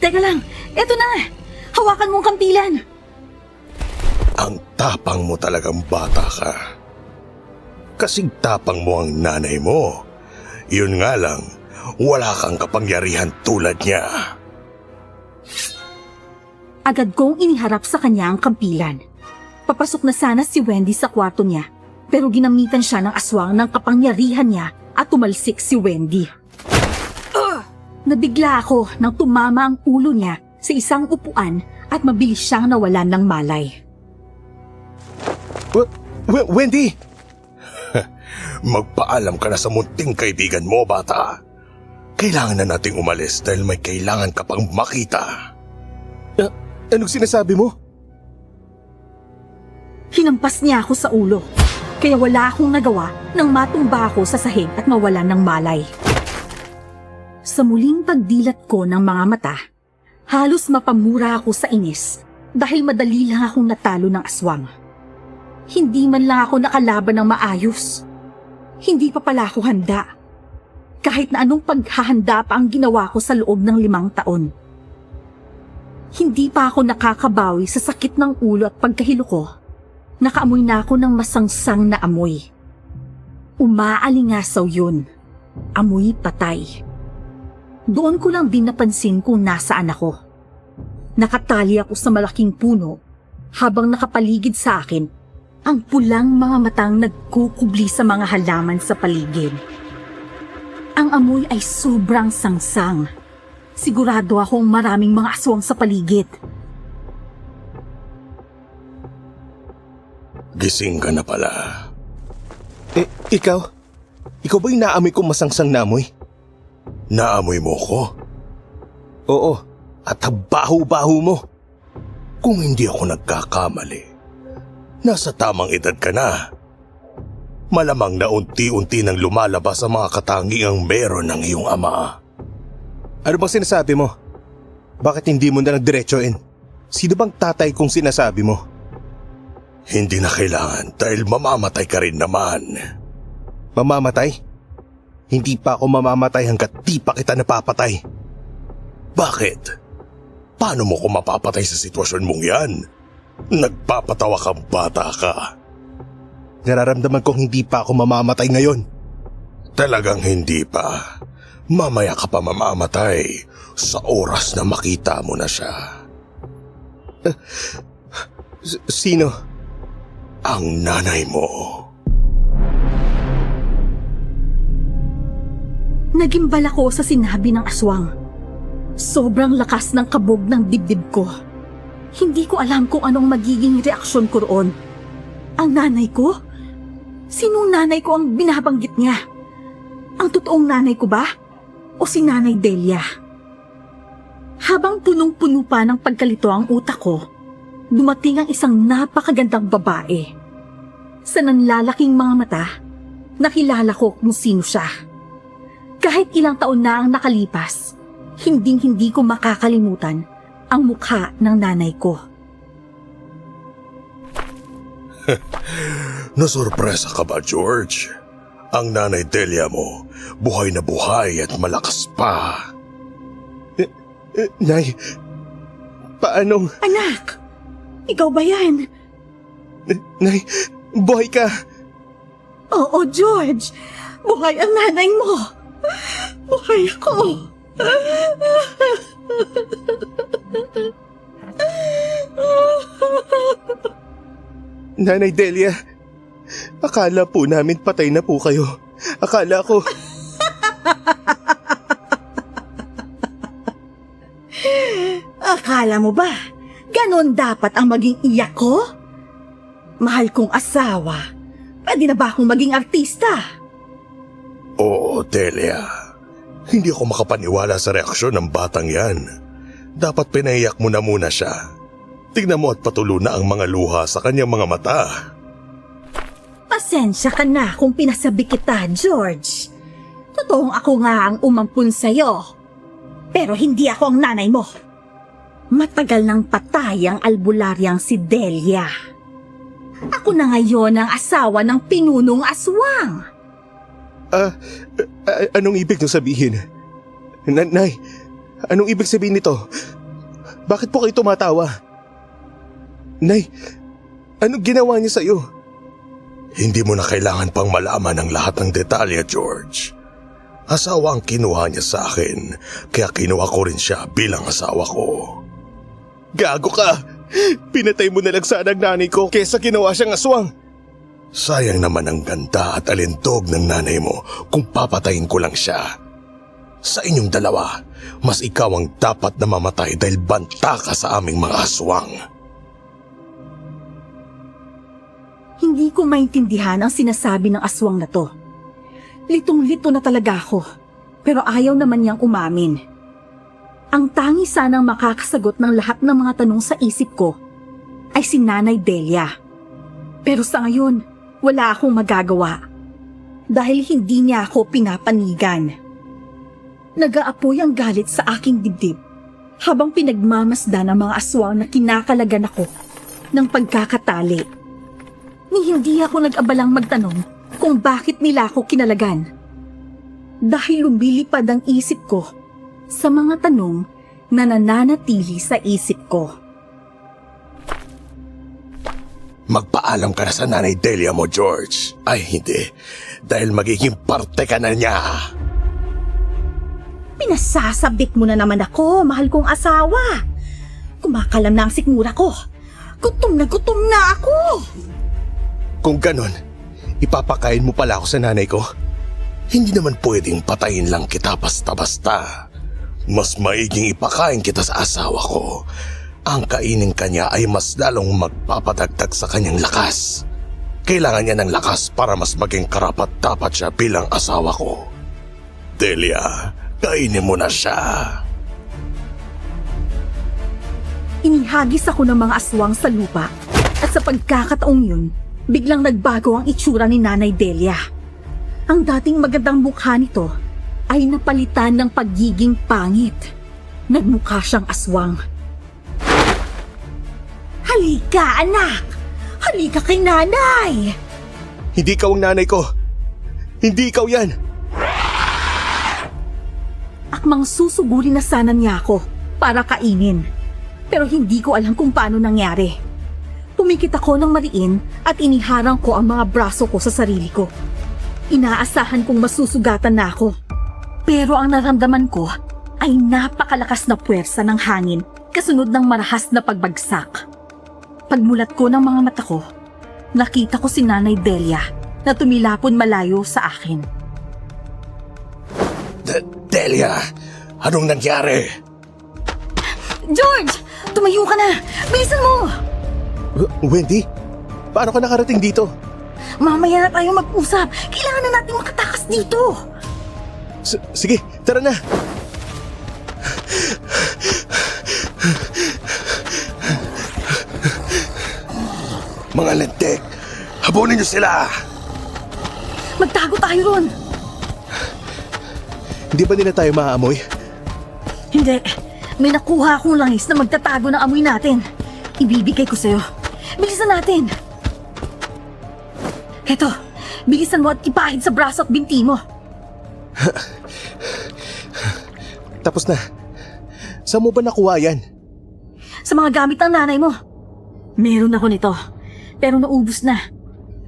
Speaker 2: Teka lang, eto na! Hawakan mong kampilan!
Speaker 3: Ang tapang mo talagang bata ka. Kasing tapang mo ang nanay mo. Yun nga lang, wala kang kapangyarihan tulad niya.
Speaker 2: Agad kong iniharap sa kanya ang kampilan. Papasok na sana si Wendy sa kwarto niya, pero ginamitan siya ng aswang ng kapangyarihan niya at tumalsik si Wendy. Nabigla ako nang tumama ang ulo niya sa isang upuan at mabilis siyang nawalan ng malay.
Speaker 1: Wendy!
Speaker 3: magpaalam ka na sa munting kaibigan mo, bata. Kailangan na nating umalis dahil may kailangan ka pang makita.
Speaker 1: Anong sinasabi mo?
Speaker 2: Hinampas niya ako sa ulo. Kaya wala akong nagawa nang matumba ako sa sahig at mawalan ng malay. Sa muling pagdilat ko ng mga mata, halos mapamura ako sa inis dahil madali lang akong natalo ng aswang. Hindi man lang ako nakalaban ng maayos. Hindi pa pala ako handa. Kahit na anong paghahanda pa ang ginawa ko sa loob ng 5 taon. Hindi pa ako nakakabawi sa sakit ng ulo at pagkahilo ko. Nakaamoy na ako ng masangsang na amoy. Umaalingasaw yun. Amoy patay. Doon ko lang din napansin kung nasaan ako. Nakatali ako sa malaking puno habang nakapaligid sa akin ang pulang mga matang nagkukubli sa mga halaman sa paligid. Ang amoy ay sobrang sangsang. Sigurado akong maraming mga aswang sa paligid.
Speaker 3: Gising ka na pala.
Speaker 1: Ikaw? Ikaw ba yung naamoy kong masangsang na amoy?
Speaker 3: Naamoy mo ko?
Speaker 1: Oo, at ang baho-baho mo.
Speaker 3: Kung hindi ako nagkakamali, nasa tamang edad ka na. Malamang na unti-unti nang lumalabas ang mga katangiang meron ng iyong ama.
Speaker 1: Ano bang sinasabi mo? Bakit hindi mo na nagdiretsoin? Sino bang tatay kong sinasabi mo?
Speaker 3: Hindi na kailangan dahil mamamatay ka rin naman.
Speaker 1: Mamamatay? Hindi pa ako mamamatay hanggat di pa kita napapatay.
Speaker 3: Bakit? Paano mo ko mapapatay sa sitwasyon mong yan? Nagpapatawa kang bata ka.
Speaker 1: Nararamdaman kong hindi pa ako mamamatay ngayon.
Speaker 3: Talagang hindi pa. Mamaya ka pa mamamatay sa oras na makita mo na siya.
Speaker 1: Sino?
Speaker 3: Ang nanay mo.
Speaker 2: Nagimbal ako sa sinabi ng aswang. Sobrang lakas ng kabog ng dibdib ko. Hindi ko alam kung anong magiging reaksyon ko roon. Ang nanay ko? Sinong nanay ko ang binabanggit niya? Ang totoong nanay ko ba? O si Nanay Delia? Habang punong-puno pa ng pagkalito ang utak ko, dumating ang isang napakagandang babae. Sa nanlalaking mga mata, nakilala ko kung sino siya. Kahit ilang taon na ang nakalipas, hinding-hindi ko makakalimutan ang mukha ng nanay ko.
Speaker 3: Nasurpresa ka ba, George? Ang Nanay Delia mo, buhay na buhay at malakas pa.
Speaker 1: Nay, paano?
Speaker 2: Anak! Ikaw ba yan?
Speaker 1: Nay, buhay ka!
Speaker 2: Oo, George! Buhay ang nanay mo! Buhay ako!
Speaker 1: Nanay Delia, akala po namin patay na po kayo. Akala ko...
Speaker 2: Akala mo ba, ganon dapat ang maging iyak ko? Mahal kong asawa, pwede na ba akong maging artista?
Speaker 3: Oo, Delia. Hindi ako makapaniwala sa reaksyon ng batang yan. Dapat pinaiyak mo na muna siya. Tignan mo at patulo na ang mga luha sa kanyang mga mata.
Speaker 2: Pasensya ka na kung pinasabi kita, George. Totoong ako nga ang umampun sa'yo. Pero hindi ako ang nanay mo. Matagal nang patay ang albularyang si Delia. Ako na ngayon ang asawa ng pinunong aswang.
Speaker 1: Anong ibig nyo sabihin? Nay, anong ibig sabihin nito? Bakit po kayo tumatawa? Nay, anong ginawa niya sa'yo?
Speaker 3: Hindi mo na kailangan pang malaman ang lahat ng detalye, George. Asawa ang kinuha niya sa akin, kaya kinuha ko rin siya bilang asawa ko.
Speaker 1: Gago ka! Pinatay mo na lang sana ang nanay ko kesa ginawa siyang aswang.
Speaker 3: Sayang naman ang ganda at alintog ng nanay mo kung papatayin ko lang siya. Sa inyong dalawa, mas ikaw ang dapat na mamatay dahil banta ka sa aming mga aswang.
Speaker 2: Hindi ko maintindihan ang sinasabi ng aswang na to. Litong-lito na talaga ako, pero ayaw naman niyang umamin. Ang tangi sanang makakasagot ng lahat ng mga tanong sa isip ko ay si Nanay Delia. Pero sa ngayon, wala akong magagawa dahil hindi niya ako pinapanigan. Nag-aapoy ang galit sa aking dibdib habang pinagmamasdan ng mga aswang na kinakalagan ako ng pagkakatali. Ni hindi ako nag-abalang magtanong kung bakit nila ako kinalagan. Dahil lumilipad ang isip ko sa mga tanong na nananatili sa isip ko.
Speaker 3: Magpaalam ka na sa Nanay Delia mo, George. Ay, hindi. Dahil magiging parte ka na niya.
Speaker 2: Pinasasabik mo na naman ako, mahal kong asawa. Kumakalam na ang sikmura ko. Gutom na ako.
Speaker 3: Kung ganon, ipapakain mo pala ako sa nanay ko? Hindi naman pwedeng patayin lang kita basta-basta. Mas maiging ipakain kita sa asawa ko. Ang kainin kanya ay mas lalong magpapadagdag sa kanyang lakas. Kailangan niya ng lakas para mas maging karapat-dapat siya bilang asawa ko. Delia, kainin mo na siya.
Speaker 2: Inihagis ako ng mga aswang sa lupa at sa pagkakataong yun, biglang nagbago ang itsura ni Nanay Delia. Ang dating magandang mukha nito ay napalitan ng pagiging pangit. Nagmukha siyang aswang. Halika, anak! Halika kay nanay!
Speaker 1: Hindi ikaw ang nanay ko. Hindi ikaw yan.
Speaker 2: Akmang susugurin na sana niya ako para kainin. Pero hindi ko alam kung paano nangyari. Pumikit ako ng mariin at iniharang ko ang mga braso ko sa sarili ko. Inaasahan kong masusugatan na ako. Pero ang naramdaman ko ay napakalakas na puwersa ng hangin kasunod ng marahas na pagbagsak. Pagmulat ko ng mga mata ko, nakita ko si Nanay Delia na tumilapon malayo sa akin.
Speaker 3: Delia, anong nangyari?
Speaker 2: George! Tumayo ka na! Bilisan mo!
Speaker 1: Wendy, paano ka nakarating dito?
Speaker 2: Mamaya na tayo mag-usap. Kailangan na natin makatakas dito.
Speaker 1: Sige, tara na.
Speaker 3: Mga lentek, habulin niyo sila!
Speaker 2: Magtago tayo ron.
Speaker 1: Hindi ba nila tayo maaamoy?
Speaker 2: Hindi. May nakuha akong langis na magtatago ng amoy natin. Ibibigay ko sa'yo. Bilisan natin. Heto, bilisan mo at ipahid sa braso at binti mo.
Speaker 1: Tapos na. Saan mo ba nakuha yan?
Speaker 2: Sa mga gamit ng nanay mo. Meron ako nito, pero naubos na.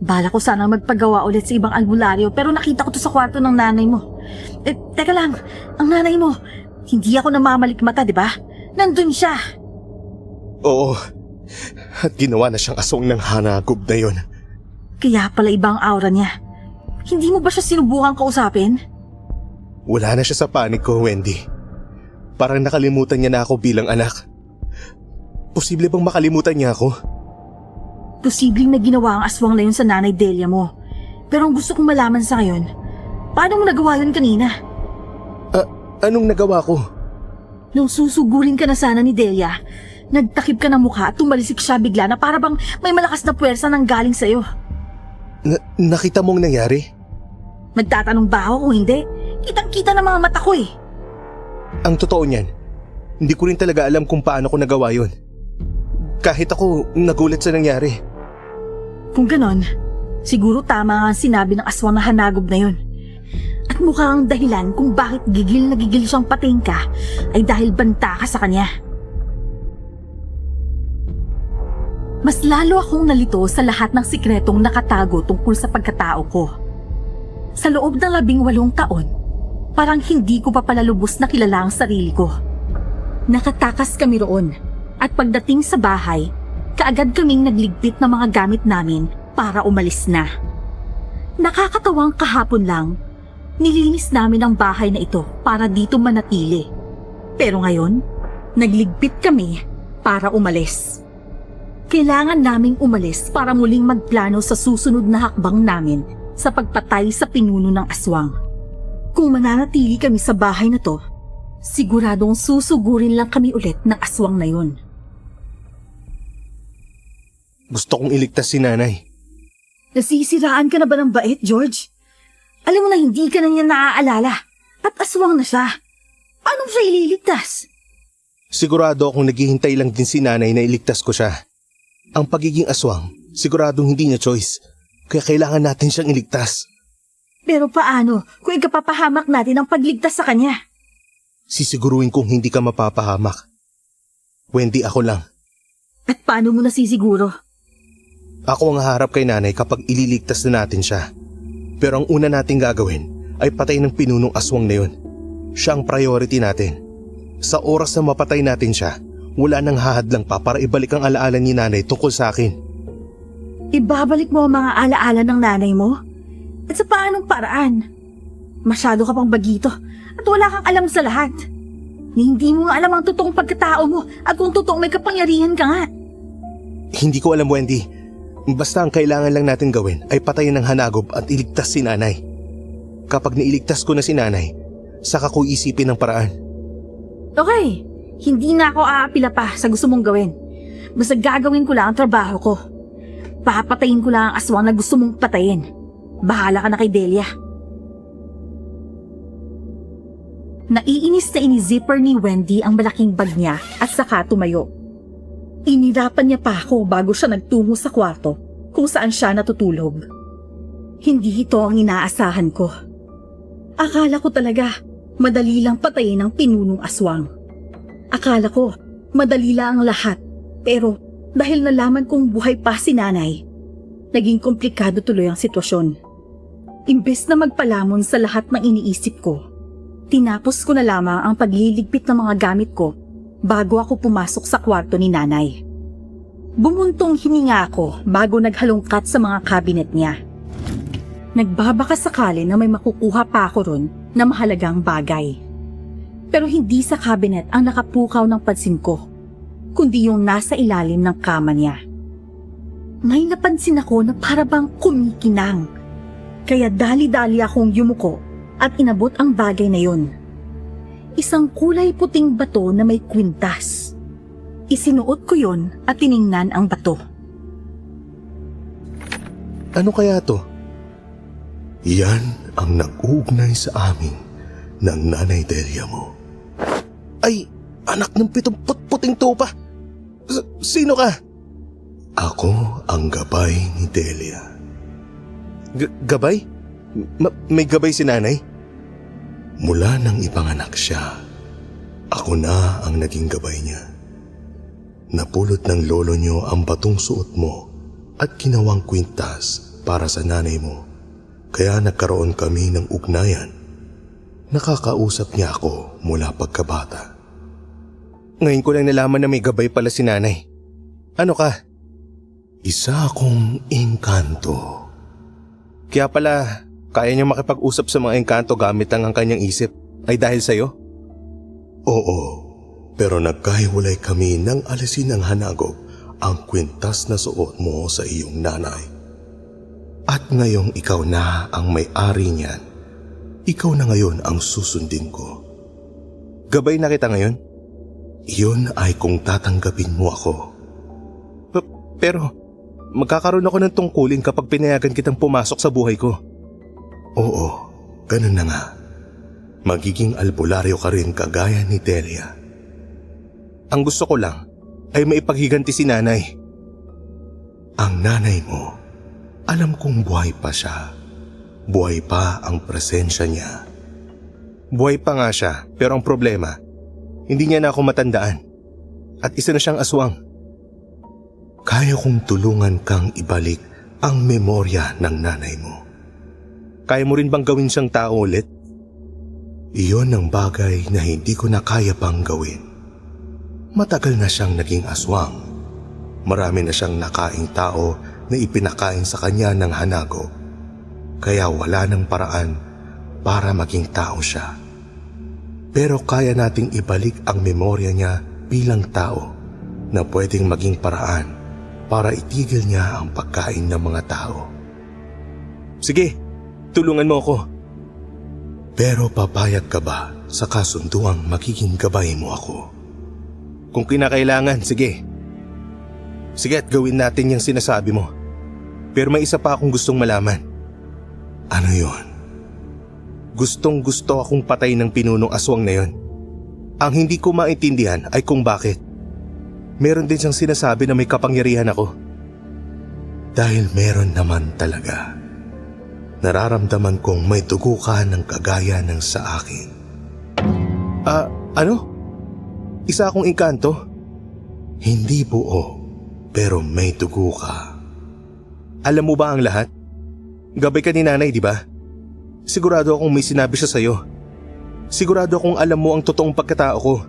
Speaker 2: Bala ko sana magpagawa ulit sa ibang albularyo pero nakita ko to sa kwarto ng nanay mo. Teka lang, ang nanay mo, hindi ako namamalik mata, di ba? Nandun siya.
Speaker 1: Oo. At ginawa na siyang aswang ng hanagob na yon.
Speaker 2: Kaya pala ibang aura niya. Hindi mo ba siya sinubukan kausapin?
Speaker 1: Wala na siya sa panig ko, Wendy. Parang nakalimutan niya na ako bilang anak. Posible bang makalimutan niya ako?
Speaker 2: Posibleng na ginawa ang aswang na yun sa Nanay Delia mo. Pero ang gusto kong malaman sa ngayon, paano mo nagawa yun kanina?
Speaker 1: Anong nagawa ko?
Speaker 2: Nung susugurin ka na sana ni Delia, nagtakip ka ng mukha at tumalisik siya bigla na para bang may malakas na puwersa nang galing sa'yo.
Speaker 1: Nakita mong nangyari?
Speaker 2: Magtatanong ba ako kung hindi? Kitang-kita ng mga mata ko eh.
Speaker 1: Ang totoo niyan, hindi ko rin talaga alam kung paano ko nagawa yun. Kahit ako, nagulat sa nangyari.
Speaker 2: Kung ganon, siguro tama nga ang sinabi ng aswang na hanagob na yun. At mukhang ang dahilan kung bakit gigil na gigil siyang patayin ka ay dahil banta ka sa kanya. Mas lalo akong nalito sa lahat ng sikretong nakatago tungkol sa pagkatao ko. Sa loob ng 18 taon, parang hindi ko pa pala lubos na kilala ang sarili ko. Nakatakas kami roon at pagdating sa bahay, kaagad kaming nagligpit ng mga gamit namin para umalis na. Nakakatawang kahapon lang, nilinis namin ang bahay na ito para dito manatili. Pero ngayon, nagligpit kami para umalis. Kailangan naming umalis para muling magplano sa susunod na hakbang namin sa pagpatay sa pinuno ng aswang. Kung mananatili kami sa bahay na to, siguradong susugurin lang kami ulit ng aswang na yun.
Speaker 1: Gusto kong iligtas si nanay.
Speaker 2: Nasisiraan ka na ba ng bait, George? Alam mo na hindi ka na niya naaalala at aswang na siya. Paano siya ililigtas?
Speaker 1: Sigurado akong naghihintay lang din si nanay na iligtas ko siya. Ang pagiging aswang, siguradong hindi niya choice. Kaya kailangan natin siyang iligtas.
Speaker 2: Pero paano kung ikapapahamak natin ang pagligtas sa kanya?
Speaker 1: Sisiguruhin kong hindi ka mapapahamak. Wendy, ako lang.
Speaker 2: At paano mo nasisiguro?
Speaker 1: Ako ang haharap kay nanay kapag ililigtas na natin siya. Pero ang una nating gagawin ay patay ng pinunong aswang na yun. Siya ang priority natin. Sa oras na mapatay natin siya, wala nang hahadlang pa para ibalik ang alaala ni nanay tungkol sa akin.
Speaker 2: Ibabalik mo ang mga alaala ng nanay mo? At sa paanong paraan? Masyado ka pang bagito at wala kang alam sa lahat. Hindi mo nga alam ang totoong pagkatao mo at kung totoong may kapangyarihan ka nga.
Speaker 1: Hindi ko alam, Wendy. Basta ang kailangan lang natin gawin ay patayin ng hanagob at iligtas si nanay. Kapag nailigtas ko na si nanay, saka ko isipin ng paraan.
Speaker 2: Okay, hindi na ako aapila pa sa gusto mong gawin. Basta gagawin ko lang ang trabaho ko. Papatayin ko lang ang aswang na gusto mong patayin. Bahala ka na kay Delia. Naiinis na ini-zipper ni Wendy ang malaking bag niya at saka tumayo. Inirapan niya pa ako bago siya nagtungo sa kwarto kung saan siya natutulog. Hindi ito ang inaasahan ko. Akala ko talaga madali lang patayin ang pinunong aswang. Akala ko madali lang ang lahat, pero dahil nalaman kong buhay pa si nanay, naging komplikado tuloy ang sitwasyon. Imbes na magpalamon sa lahat ng iniisip ko, tinapos ko na lamang ang pagliligpit ng mga gamit ko bago ako pumasok sa kwarto ni nanay. Bumuntong hininga ako bago naghalongkat sa mga cabinet niya. Nagbabaka sakali na may makukuha pa ako ron na mahalagang bagay. Pero hindi sa cabinet ang nakapukaw ng pansin ko, kundi yung nasa ilalim ng kama niya. May napansin ako na parabang kumikinang, kaya dali-dali akong yumuko at inabot ang bagay na yun. Isang kulay puting bato na may kwintas. Isinuot ko yun at tiningnan ang bato.
Speaker 1: Ano kaya to?
Speaker 3: Yan ang nag-uugnay sa amin ng nanay Delia mo.
Speaker 1: Ay, anak ng pitong puting tupa. Sino ka?
Speaker 3: Ako ang gabay ni Delia.
Speaker 1: Gabay? May gabay si nanay?
Speaker 3: Mula nang ipanganak siya, ako na ang naging gabay niya. Napulot ng lolo niyo ang batong suot mo at ginawang kwintas para sa nanay mo. Kaya nagkaroon kami ng ugnayan. Nakakausap niya ako mula pagkabata.
Speaker 1: Ngayon ko lang nalaman na may gabay pala si nanay. Ano ka?
Speaker 3: Isa akong engkanto.
Speaker 1: Kaya pala, kaya niya makipag-usap sa mga engkanto gamit lang ang kanyang isip. Ay dahil sa'yo?
Speaker 3: Oo, pero nagkahiwalay kami nang alisin ng hanagop ang kwintas na suot mo sa iyong nanay. At ngayong ikaw na ang may-ari niyan, ikaw na ngayon ang susundin ko.
Speaker 1: Gabay na kita ngayon?
Speaker 3: Iyon ay kung tatanggapin mo ako.
Speaker 1: Pero, magkakaroon ako ng tungkulin kapag pinayagan kitang pumasok sa buhay ko.
Speaker 3: Oo, ganun na nga. Magiging albularyo ka rin kagaya ni Delia.
Speaker 1: Ang gusto ko lang ay maipaghiganti si nanay.
Speaker 3: Ang nanay mo, alam kong buhay pa siya. Buhay pa ang presensya niya.
Speaker 1: Buhay pa nga siya, pero ang problema, hindi niya na ako matandaan. At isa na siyang aswang.
Speaker 3: Kaya kong tulungan kang ibalik ang memorya ng nanay mo.
Speaker 1: Kaya mo rin bang gawin siyang tao ulit?
Speaker 3: Iyon ang bagay na hindi ko na kaya pang gawin. Matagal na siyang naging aswang. Marami na siyang nakaing tao na ipinakain sa kanya ng hanago. Kaya wala nang paraan para maging tao siya. Pero kaya nating ibalik ang memorya niya bilang tao na pwedeng maging paraan para itigil niya ang pagkain ng mga tao.
Speaker 1: Sige, Tulungan mo ako.
Speaker 3: Pero papayag ka ba sa kasunduang magiging gabay mo ako?
Speaker 1: Kung kinakailangan, sige. Sige at gawin natin yung sinasabi mo. Pero may isa pa akong gustong malaman.
Speaker 3: Ano yon?
Speaker 1: Gustong gusto akong patay ng pinunong aswang na yon. Ang hindi ko maintindihan ay kung bakit. Meron din siyang sinasabi na may kapangyarihan ako.
Speaker 3: Dahil meron naman talaga. Nararamdaman kong may dugo ka ng kagaya ng sa akin.
Speaker 1: Ano? Isa akong engkanto?
Speaker 3: Hindi buo, pero may dugo ka.
Speaker 1: Alam mo ba ang lahat? Gabay ka ni nanay, di ba? Sigurado akong may sinabi siya sa'yo. Sigurado akong alam mo ang totoong pagkatao ko.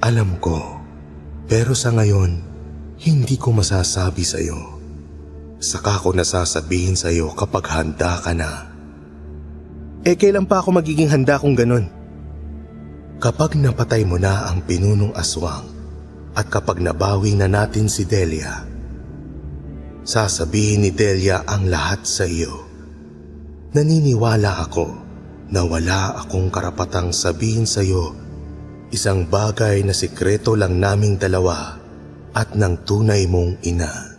Speaker 3: Alam ko, pero sa ngayon, hindi ko masasabi sa'yo. Saka ko nasasabihin sa'yo kapag handa ka na.
Speaker 1: Kailan pa ako magiging handa kung ganun?
Speaker 3: Kapag napatay mo na ang pinunong aswang at kapag nabawi na natin si Delia, sasabihin ni Delia ang lahat sa iyo. Naniniwala ako na wala akong karapatang sabihin sa iyo isang bagay na sikreto lang naming dalawa at ng tunay mong ina.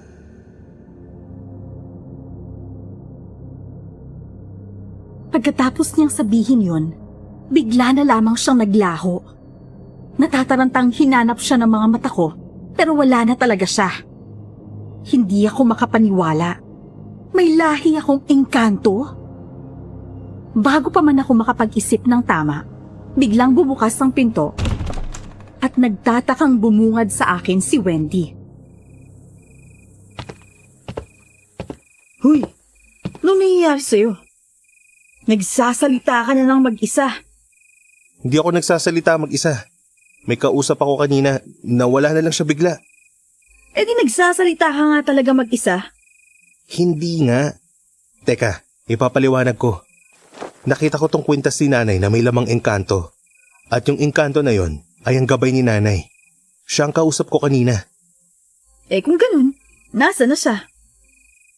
Speaker 2: Pagkatapos niyang sabihin yon, bigla na lamang siyang naglaho. Natatarantang hinanap siya ng mga mata ko, pero wala na talaga siya. Hindi ako makapaniwala. May lahi akong engkanto? Bago pa man ako makapag-isip ng tama, biglang bumukas ang pinto at nagtatakang bumungad sa akin si Wendy.
Speaker 4: Huy, anong nangyayari sa'yo? Nagsasalita ka na lang mag-isa.
Speaker 1: Hindi ako nagsasalita mag-isa. May kausap ako kanina, nawala na lang siya bigla.
Speaker 4: Eh di nagsasalita ka nga talaga mag-isa.
Speaker 1: Hindi nga. Teka, ipapaliwanag ko. Nakita ko tong kwintas ni nanay na may lamang engkanto. At yung engkanto na yon ay ang gabay ni nanay. Siya ang kausap ko kanina.
Speaker 4: Eh kung ganun, nasa na siya?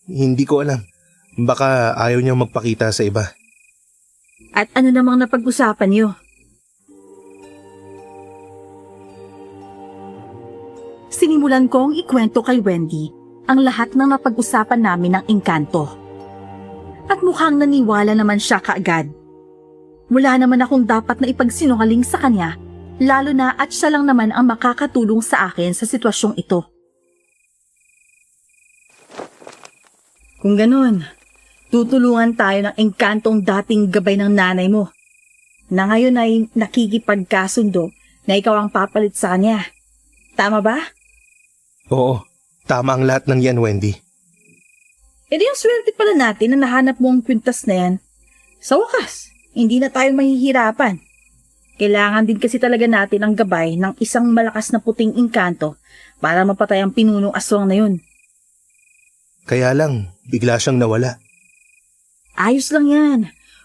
Speaker 1: Hindi ko alam. Baka ayaw niyang magpakita sa iba.
Speaker 4: At ano namang napag-usapan niyo?
Speaker 2: Sinimulan kong ikwento kay Wendy ang lahat ng napag-usapan namin ng engkanto. At mukhang naniwala naman siya kaagad. Wala naman akong dapat na ipagsinungaling sa kanya, lalo na at siya lang naman ang makakatulong sa akin sa sitwasyong ito.
Speaker 4: Kung ganun, tutulungan tayo ng engkantong dating gabay ng nanay mo, na ngayon ay nakikipagkasundo na ikaw ang papalit sa kanya. Tama ba?
Speaker 1: Oo, tama ang lahat ng yan, Wendy.
Speaker 4: E di yung swerte pala natin na nahanap mo ang kwintas na yan. Sa wakas, hindi na tayo mahihirapan. Kailangan din kasi talaga natin ang gabay ng isang malakas na puting engkanto para mapatay ang pinunong aswang na yun.
Speaker 1: Kaya lang, bigla siyang nawala.
Speaker 4: Ayos lang yan.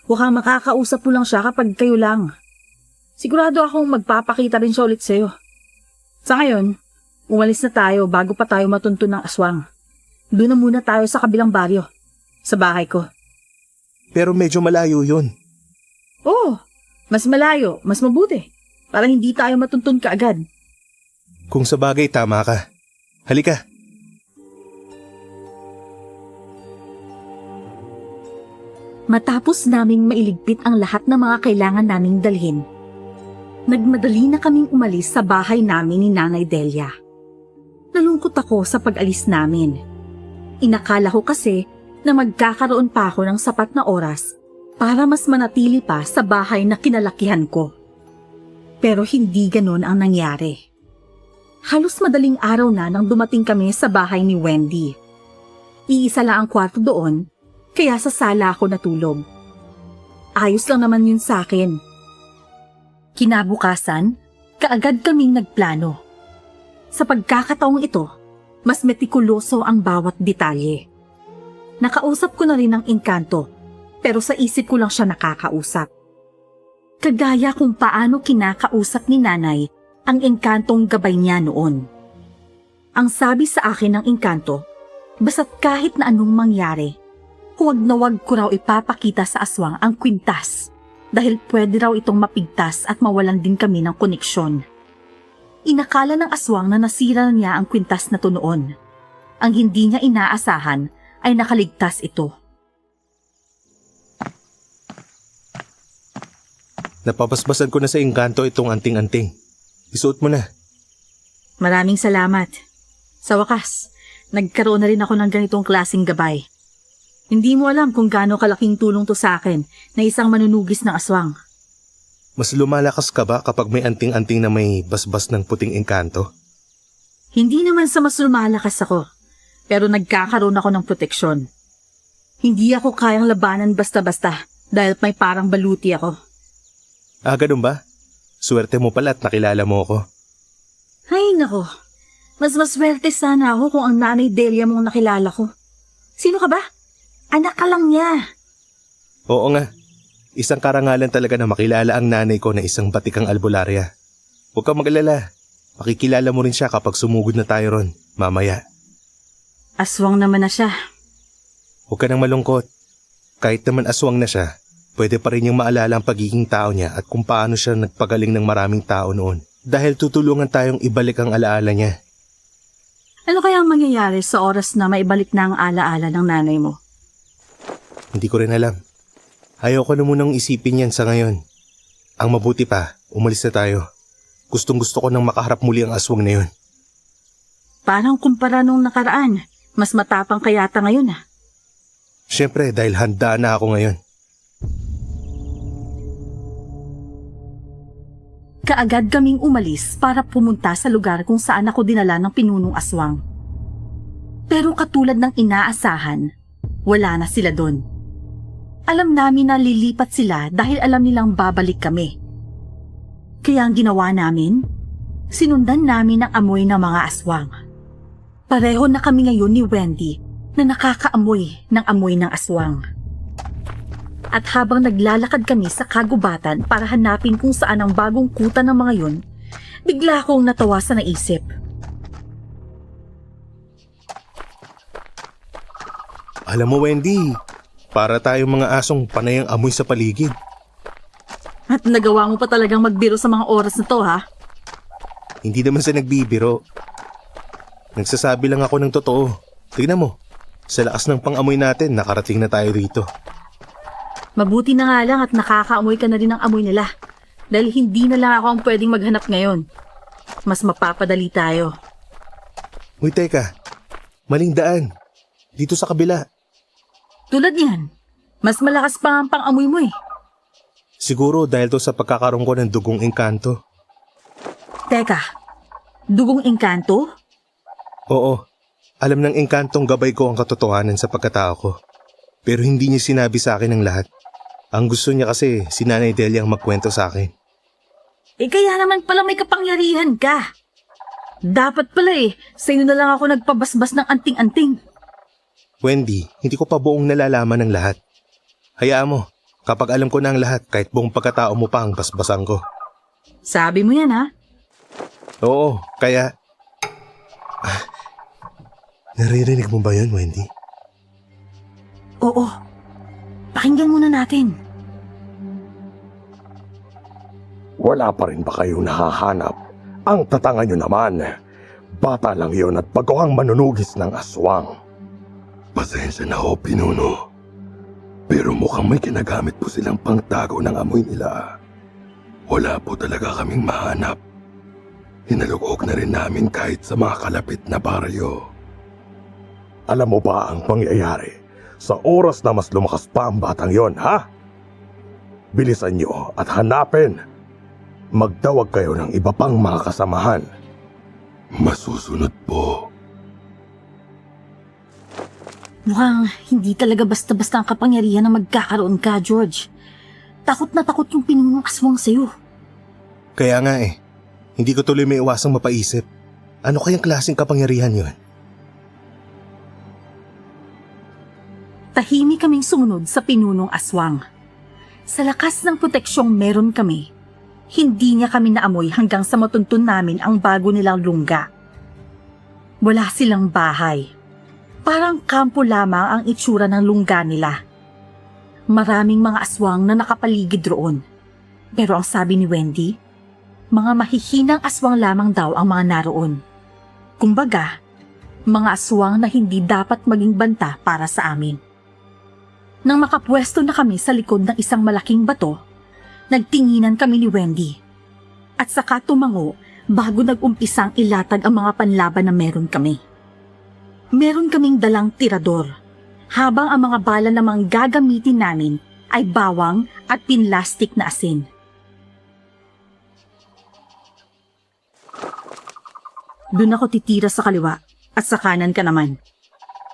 Speaker 4: Huwag kang makakausap mo lang siya kapag kayo lang. Sigurado akong magpapakita rin siya ulit sa'yo. Sa ngayon, umalis na tayo bago pa tayo matuntun ng aswang. Doon na muna tayo sa kabilang baryo, sa bahay ko.
Speaker 1: Pero medyo malayo yun.
Speaker 4: Oo, mas malayo, mas mabuti. Para hindi tayo matuntun kaagad.
Speaker 1: Kung sa bagay, tama ka. Halika.
Speaker 2: Matapos naming mailigpit ang lahat ng mga kailangan naming dalhin, nagmadali na kaming umalis sa bahay namin ni Nanay Delia. Nalungkot ako sa pag-alis namin. Inakala ko kasi na magkakaroon pa ako ng sapat na oras para mas manatili pa sa bahay na kinalakihan ko. Pero hindi ganon ang nangyari. Halos madaling araw na nang dumating kami sa bahay ni Wendy. Iisa lang ang kwarto doon, kaya sa sala ako natulog. Ayos lang naman yun sa akin. Kinabukasan, kaagad kaming nagplano. Sa pagkakataong ito, mas metikuloso ang bawat detalye. Nakausap ko na rin ang engkanto, pero sa isip ko lang siya nakakausap. Kagaya kung paano kinakausap ni nanay ang engkantong gabay niya noon. Ang sabi sa akin ng engkanto, basta't kahit na anong mangyari, Huwag na huwag ko raw ipapakita sa aswang ang kwintas dahil pwede raw itong mapigtas at mawalan din kami ng koneksyon. Inakala ng aswang na nasira niya ang kwintas na to noon. Ang hindi niya inaasahan ay nakaligtas ito.
Speaker 1: Napapasbasan ko na sa engkanto itong anting-anting. Isuot mo na.
Speaker 4: Maraming salamat. Sa wakas, nagkaroon na rin ako ng ganitong klaseng gabay. Hindi mo alam kung gaano kalaking tulong to sa akin na isang manunugis ng aswang.
Speaker 1: Mas lumalakas ka ba kapag may anting-anting na may basbas ng puting engkanto?
Speaker 4: Hindi naman sa mas lumalakas ako, pero nagkakaroon ako ng proteksyon. Hindi ako kayang labanan basta-basta dahil may parang baluti ako.
Speaker 1: Ah, ganun ba? Swerte mo pala at nakilala mo ako.
Speaker 4: Ay nako, mas maswerte sana ako kung ang nanay Delia mong nakilala ko. Sino ka ba? Anak ka lang niya.
Speaker 1: Oo nga. Isang karangalan talaga na makilala ang nanay ko na isang batikang albularya. Huwag kang mag-alala. Makikilala mo rin siya kapag sumugod na tayo ron, mamaya.
Speaker 4: Aswang naman na siya.
Speaker 1: Huwag ka nang malungkot. Kahit naman aswang na siya, pwede pa rin niyang maalala ang pagiging tao niya at kung paano siya nagpagaling ng maraming tao noon. Dahil tutulungan tayong ibalik ang alaala niya.
Speaker 4: Ano kaya ang mangyayari sa oras na maibalik na ang alaala ng nanay mo?
Speaker 1: Hindi ko rin alam. Ayaw ko na munang isipin yan sa ngayon. Ang mabuti pa, umalis na tayo. Gustong-gusto ko nang makaharap muli ang aswang na yun.
Speaker 4: Parang kumpara nung nakaraan, mas matapang kayata ngayon ah.
Speaker 1: Siyempre, dahil handa na ako ngayon.
Speaker 2: Kaagad kaming umalis para pumunta sa lugar kung saan ako dinala ng pinunong aswang. Pero katulad ng inaasahan, wala na sila doon. Alam namin na lilipat sila dahil alam nilang babalik kami. Kaya ang ginawa namin, sinundan namin ang amoy ng mga aswang. Pareho na kami ngayon ni Wendy na nakakaamoy ng amoy ng aswang. At habang naglalakad kami sa kagubatan para hanapin kung saan ang bagong kuta ng mga yun, bigla akong natawa sa naisip.
Speaker 1: Alam mo, Wendy, para tayong mga asong panay ang amoy sa paligid.
Speaker 4: At nagawa mo pa talagang magbiro sa mga oras na to ha?
Speaker 1: Hindi naman sa nagbibiro. Nagsasabi lang ako ng totoo. Tignan mo, sa lakas ng pang-amoy natin, nakarating na tayo rito.
Speaker 4: Mabuti na nga lang at nakakaamoy ka na rin ng amoy nila. Dahil hindi na lang ako ang pwedeng maghanap ngayon. Mas mapapadali tayo.
Speaker 1: Uy, teka. Maling daan. Dito sa kabila.
Speaker 4: Tulad yan, mas malakas pa ang pang-amoy mo eh.
Speaker 1: Siguro dahil to sa pagkakaroon ko ng dugong engkanto.
Speaker 4: Teka, dugong engkanto?
Speaker 1: Oo, alam ng engkantong gabay ko ang katotohanan sa pagkatao ko. Pero hindi niya sinabi sa akin ang lahat. Ang gusto niya kasi si Nanay Delia ang magkwento sa akin.
Speaker 4: Eh kaya naman pala may kapangyarihan ka. Dapat pala eh, sa inyo na lang ako nagpabasbas ng anting-anting.
Speaker 1: Wendy, hindi ko pa buong nalalaman ng lahat. Hayaan mo, kapag alam ko na ang lahat, kahit buong pagkatao mo pa ang basbasan ko.
Speaker 4: Sabi mo yan ha?
Speaker 1: Oo, kaya... Naririnig mo ba yun, Wendy?
Speaker 4: Oo, pakinggan muna natin.
Speaker 3: Wala pa rin ba kayong nahahanap? Ang tatanga nyo naman. Bata lang yon at bagoang manunugis ng aswang. Pasensya na ho, pinuno. Pero mukhang may ginagamit po silang pangtago ng amoy nila. Wala po talaga kaming mahanap. Hinalugog na rin namin kahit sa mga kalapit na baryo. Alam mo ba ang pangyayari sa oras na mas lumakas pa ang batang yon, ha? Bilisan nyo at hanapin. Magtawag kayo ng iba pang mga kasamahan. Masusunod po.
Speaker 2: Mukhang hindi talaga basta-basta ang kapangyarihan na magkakaroon ka, George. Takot na takot yung pinunong aswang sa'yo.
Speaker 1: Kaya nga eh, hindi ko tuloy may iwasang mapaisip. Ano kayang klaseng kapangyarihan yun?
Speaker 2: Tahimik kaming sumunod sa pinunong aswang. Sa lakas ng proteksyong meron kami, hindi niya kami naamoy hanggang sa matuntun namin ang bago nilang lungga. Wala silang bahay. Parang kampo lamang ang itsura ng lungga nila. Maraming mga aswang na nakapaligid roon. Pero ang sabi ni Wendy, mga mahihinang aswang lamang daw ang mga naroon. Kumbaga, mga aswang na hindi dapat maging banta para sa amin. Nang makapwesto na kami sa likod ng isang malaking bato, nagtinginan kami ni Wendy. At saka tumango bago nag-umpisang ilatag ang mga panlaban na meron kami. Meron kaming dalang tirador, habang ang mga bala namang gagamitin namin ay bawang at pinlastik na asin. Doon ako titira sa kaliwa at sa kanan ka naman.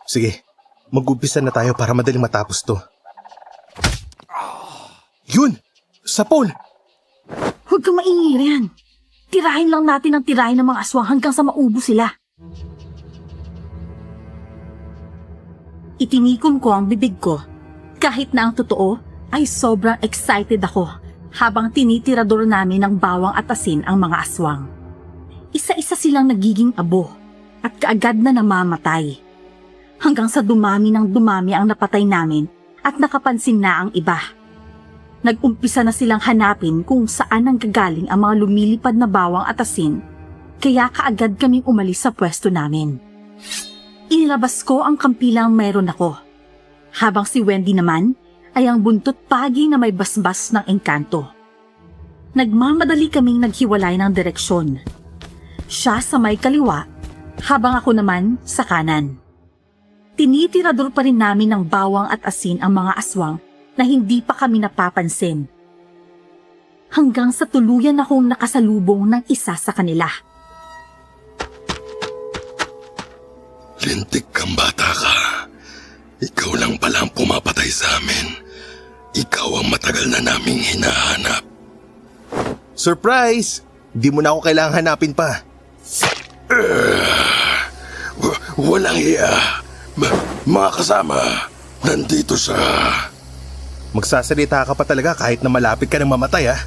Speaker 1: Sige, mag-umpisa na tayo para madaling matapos to. Yun! Sapol!
Speaker 2: Huwag kang maingay yan. Tirahin lang natin ang tirahin ng mga aswang hanggang sa maubo sila. Itinikom ko ang bibig ko. Kahit na ang totoo ay sobrang excited ako habang tinitirador namin ng bawang at asin ang mga aswang. Isa-isa silang nagiging abo at kaagad na namamatay. Hanggang sa dumami ng dumami ang napatay namin at nakapansin na ang iba. Nag-umpisa na silang hanapin kung saan ang gagaling ang mga lumilipad na bawang at asin, kaya kaagad kaming umalis sa pwesto namin. Inilabas ko ang kampilang meron ako, habang si Wendy naman ay ang buntot pagi na may basbas ng engkanto. Nagmamadali kaming naghiwalay ng direksyon. Siya sa may kaliwa, habang ako naman sa kanan. Tinitirador pa rin namin ng bawang at asin ang mga aswang na hindi pa kami napapansin. Hanggang sa tuluyan akong nakasalubong ng isa sa kanila.
Speaker 3: Lintik kang bata ka. Ikaw lang pala ang pumapatay sa amin. Ikaw ang matagal na naming hinahanap.
Speaker 1: Surprise! Di mo na ako kailangang hanapin pa.
Speaker 3: Walang hiya. Mga kasama, nandito sa...
Speaker 1: Magsasalita ka pa talaga kahit na malapit ka ng mamatay, ha?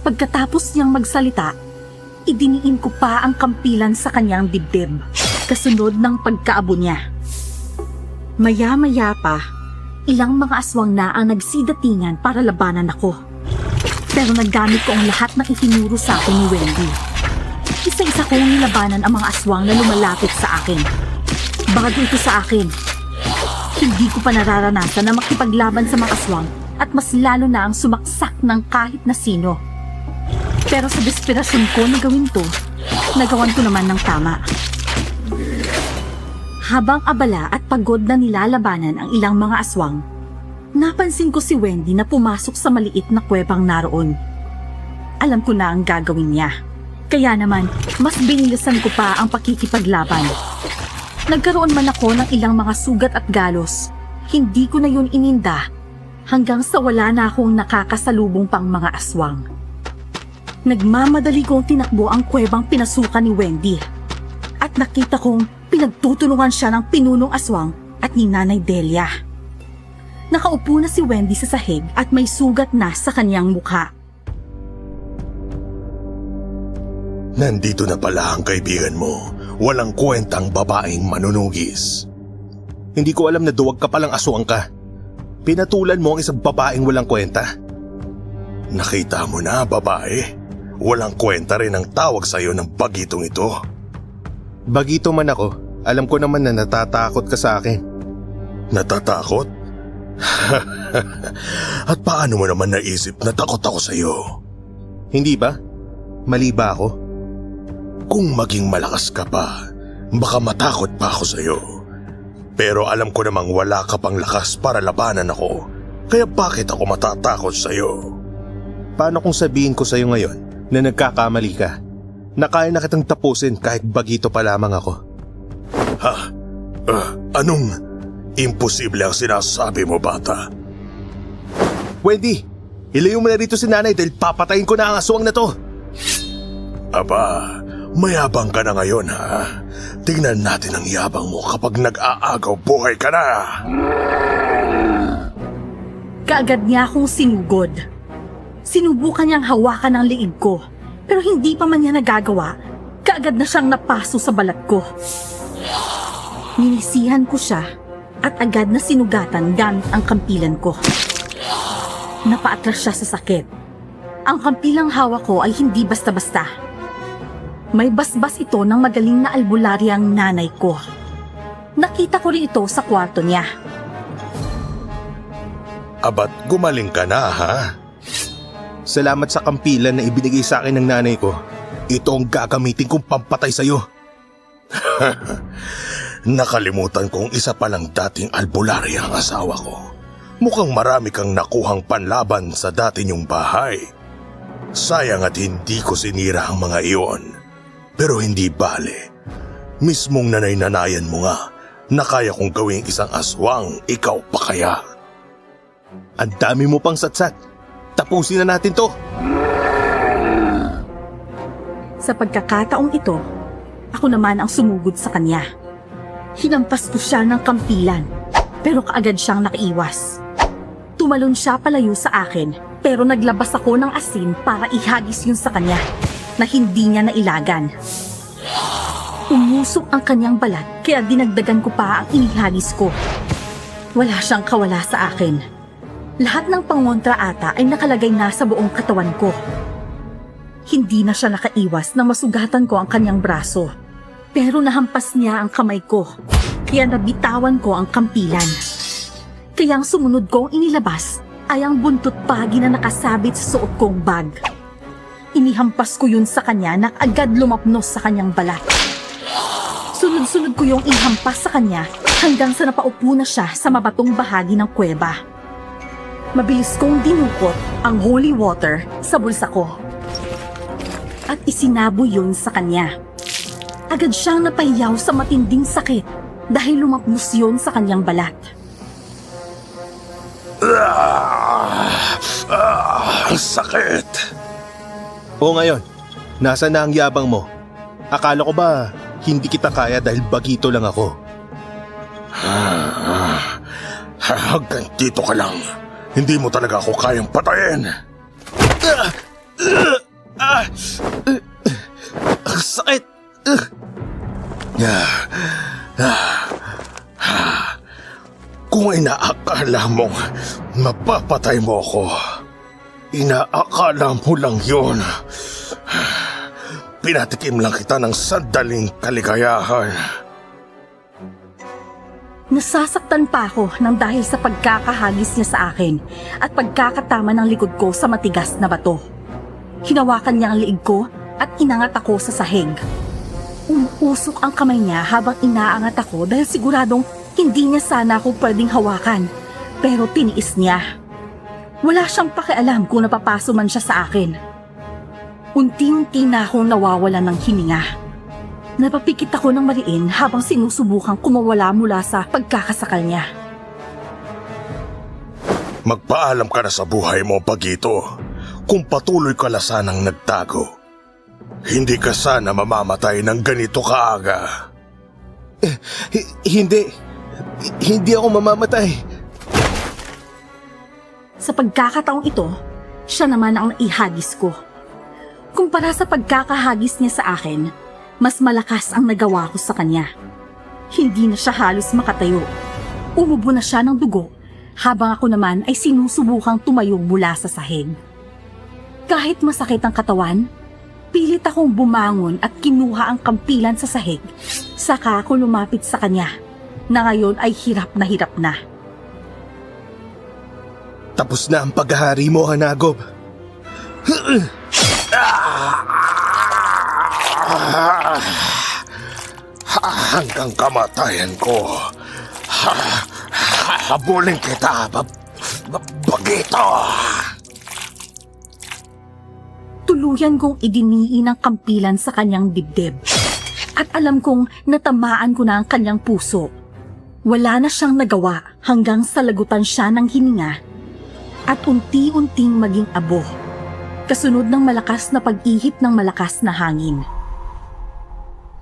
Speaker 2: Pagkatapos niyang magsalita, idiniin ko pa ang kampilan sa kanyang dibdib, kasunod ng pagkaabo niya. Maya-maya pa, ilang mga aswang na ang nagsidatingan para labanan ako. Pero naggamit ko ang lahat ng itinuro sa akin ni Wendy. Isa-isa kong nilabanan ang mga aswang na lumalapit sa akin. Bago ito sa akin, hindi ko pa nararanasan na makipaglaban sa mga aswang at mas lalo na ang sumaksak ng kahit na sino. Pero sa desperasyon ko na gawin to, nagawan ko naman ng tama. Habang abala at pagod na nilalabanan ang ilang mga aswang, napansin ko si Wendy na pumasok sa maliit na kuwebang naroon. Alam ko na ang gagawin niya. Kaya naman, mas binilisan ko pa ang pakikipaglaban. Nagkaroon man ako ng ilang mga sugat at galos, hindi ko na yun ininda hanggang sa wala na akong nakakasalubong pang mga aswang. Nagmamadali kong tinakbo ang kuwebang pinasukan ni Wendy at nakita kong pinagtutulungan siya ng pinunong aswang at ni Nanay Delia. Nakaupo na si Wendy sa sahig at may sugat na sa kanyang mukha.
Speaker 3: Nandito na pala ang kaibigan mo. Walang kwentang babaeng manunugis.
Speaker 1: Hindi ko alam na duwag ka palang aswang ka. Pinatulan mo ang isang babaeng walang kwenta.
Speaker 3: Nakita mo na, babae. Walang kwenta rin ang tawag sa'yo ng bagitong ito.
Speaker 1: Bagito man ako, alam ko naman na natatakot ka sa akin.
Speaker 3: Natatakot? At paano mo naman naisip na takot ako sa'yo?
Speaker 1: Hindi ba? Mali ba ako?
Speaker 3: Kung maging malakas ka pa, baka matakot pa ako sa'yo. Pero alam ko namang wala ka pang lakas para labanan ako. Kaya bakit ako matatakot sa'yo?
Speaker 1: Paano kung sabihin ko sa'yo ngayon na nagkakamali ka? Na kaya na kitang tapusin kahit bagito pa lamang ako.
Speaker 3: Ha? Anong imposible ang sinasabi mo, bata?
Speaker 1: Wendy, ilayo mo na rito si nanay dahil papatayin ko na ang aswang na to.
Speaker 3: Aba, mayabang ka na ngayon, ha? Tingnan natin ang yabang mo kapag nag-aagaw buhay ka na.
Speaker 2: Kaagad niya akong sinugod. Sinubukan niyang hawakan ang liig ko, pero hindi pa man niya nagagawa. Kaagad na siyang napaso sa balat ko. Ninisihan ko siya at agad na sinugatan gamit ang kampilan ko. Napaatras siya sa sakit. Ang kampilang hawak ko ay hindi basta-basta. May basbas ito ng magaling na albularyang nanay ko. Nakita ko rin ito sa kwarto niya.
Speaker 3: Abat gumaling ka na, ha?
Speaker 1: Salamat sa kampilan na ibinigay sa akin ng nanay ko. Ito ang gagamitin kong pampatay sa'yo.
Speaker 3: Nakalimutan kong isa palang dating albularya ang asawa ko. Mukhang marami kang nakuhang panlaban sa dati niyong bahay. Sayang at hindi ko sinira ang mga iyon. Pero hindi bale. Mismong nanay-nanayan mo nga na kaya kong gawing isang aswang, ikaw pa kaya.
Speaker 1: Ang dami mo pang satsat. Tapusin na natin to.
Speaker 2: Sa pagkakataong ito, ako naman ang sumugod sa kanya. Hinampas ko siya ng kampilan, pero kaagad siyang nakaiwas. Tumalon siya palayo sa akin, pero naglabas ako ng asin para ihagis yun sa kanya, na hindi niya nailagan. Umusok ang kanyang balat, kaya dinagdagan ko pa ang inihagis ko. Wala siyang kawala sa akin. Lahat ng pangontra ata ay nakalagay na sa buong katawan ko. Hindi na siya nakaiwas na masugatan ko ang kanyang braso. Pero nahampas niya ang kamay ko, kaya nabitawan ko ang kampilan. Kaya ang sumunod kong inilabas ay ang buntot pagi na nakasabit sa suot kong bag. Inihampas ko yun sa kanya na agad lumapnos sa kanyang balat. Sunod-sunod ko yung ihampas sa kanya hanggang sa napaupo na siya sa mabatong bahagi ng kuweba. Mabilis kong dinukot ang holy water sa bulsa ko at isinabo yun sa kanya. Agad siyang napahiyaw sa matinding sakit dahil lumapnos yun sa kanyang balat.
Speaker 3: Ang sakit.
Speaker 1: O ngayon, nasa na ang yabang mo? Akala ko ba hindi kita kaya dahil bagito lang ako?
Speaker 3: Hanggang dito ka lang. Hindi mo talaga ako kayang patayin.
Speaker 1: Ang sakit!
Speaker 3: Kung inaakala mong mapapatay mo ako, inaakala mo lang yun. Pinatikim lang kita ng sandaling kaligayahan.
Speaker 2: Nasasaktan pa ako nang dahil sa pagkakahagis niya sa akin at pagkakatama ng likod ko sa matigas na bato. Hinawakan niya ang liig ko at inangat ako sa sahig. Umuusok ang kamay niya habang inaangat ako dahil siguradong hindi niya sana ako pwedeng hawakan. Pero tiniis niya. Wala siyang pakialam kung napapaso man siya sa akin. Unti-unti na akong nawawalan ng hininga. Napapikit ako ng mariin habang sinusubukang kumawala mula sa pagkakasakal niya.
Speaker 3: Magpaalam ka na sa buhay mo, Bagito. Kung patuloy ka lasanang nagtago, hindi ka sana mamamatay ng ganito kaaga.
Speaker 1: Hindi ako mamamatay.
Speaker 2: Sa pagkakataong ito, siya naman ang naihagis ko. Kumpara sa pagkakahagis niya sa akin, mas malakas ang nagawa ko sa kanya. Hindi na siya halos makatayo. Umubo na siya ng dugo, habang ako naman ay sinusubukang tumayo mula sa sahig. Kahit masakit ang katawan, pilit akong bumangon at kinuha ang kampilan sa sahig. Saka ako lumapit sa kanya, na ngayon ay hirap na.
Speaker 1: Tapos na ang paghahari mo, Hanagob.
Speaker 3: Hanggang kamatayan ko. Habulin kita, Bagito.
Speaker 2: Tuluyan kong idiniin ang kampilan sa kanyang dibdib. At alam kong natamaan ko na ang kanyang puso. Wala na siyang nagawa hanggang sa lagutan siya ng hininga at unti-unting maging abo. Kasunod ng malakas na pag-ihip ng malakas na hangin.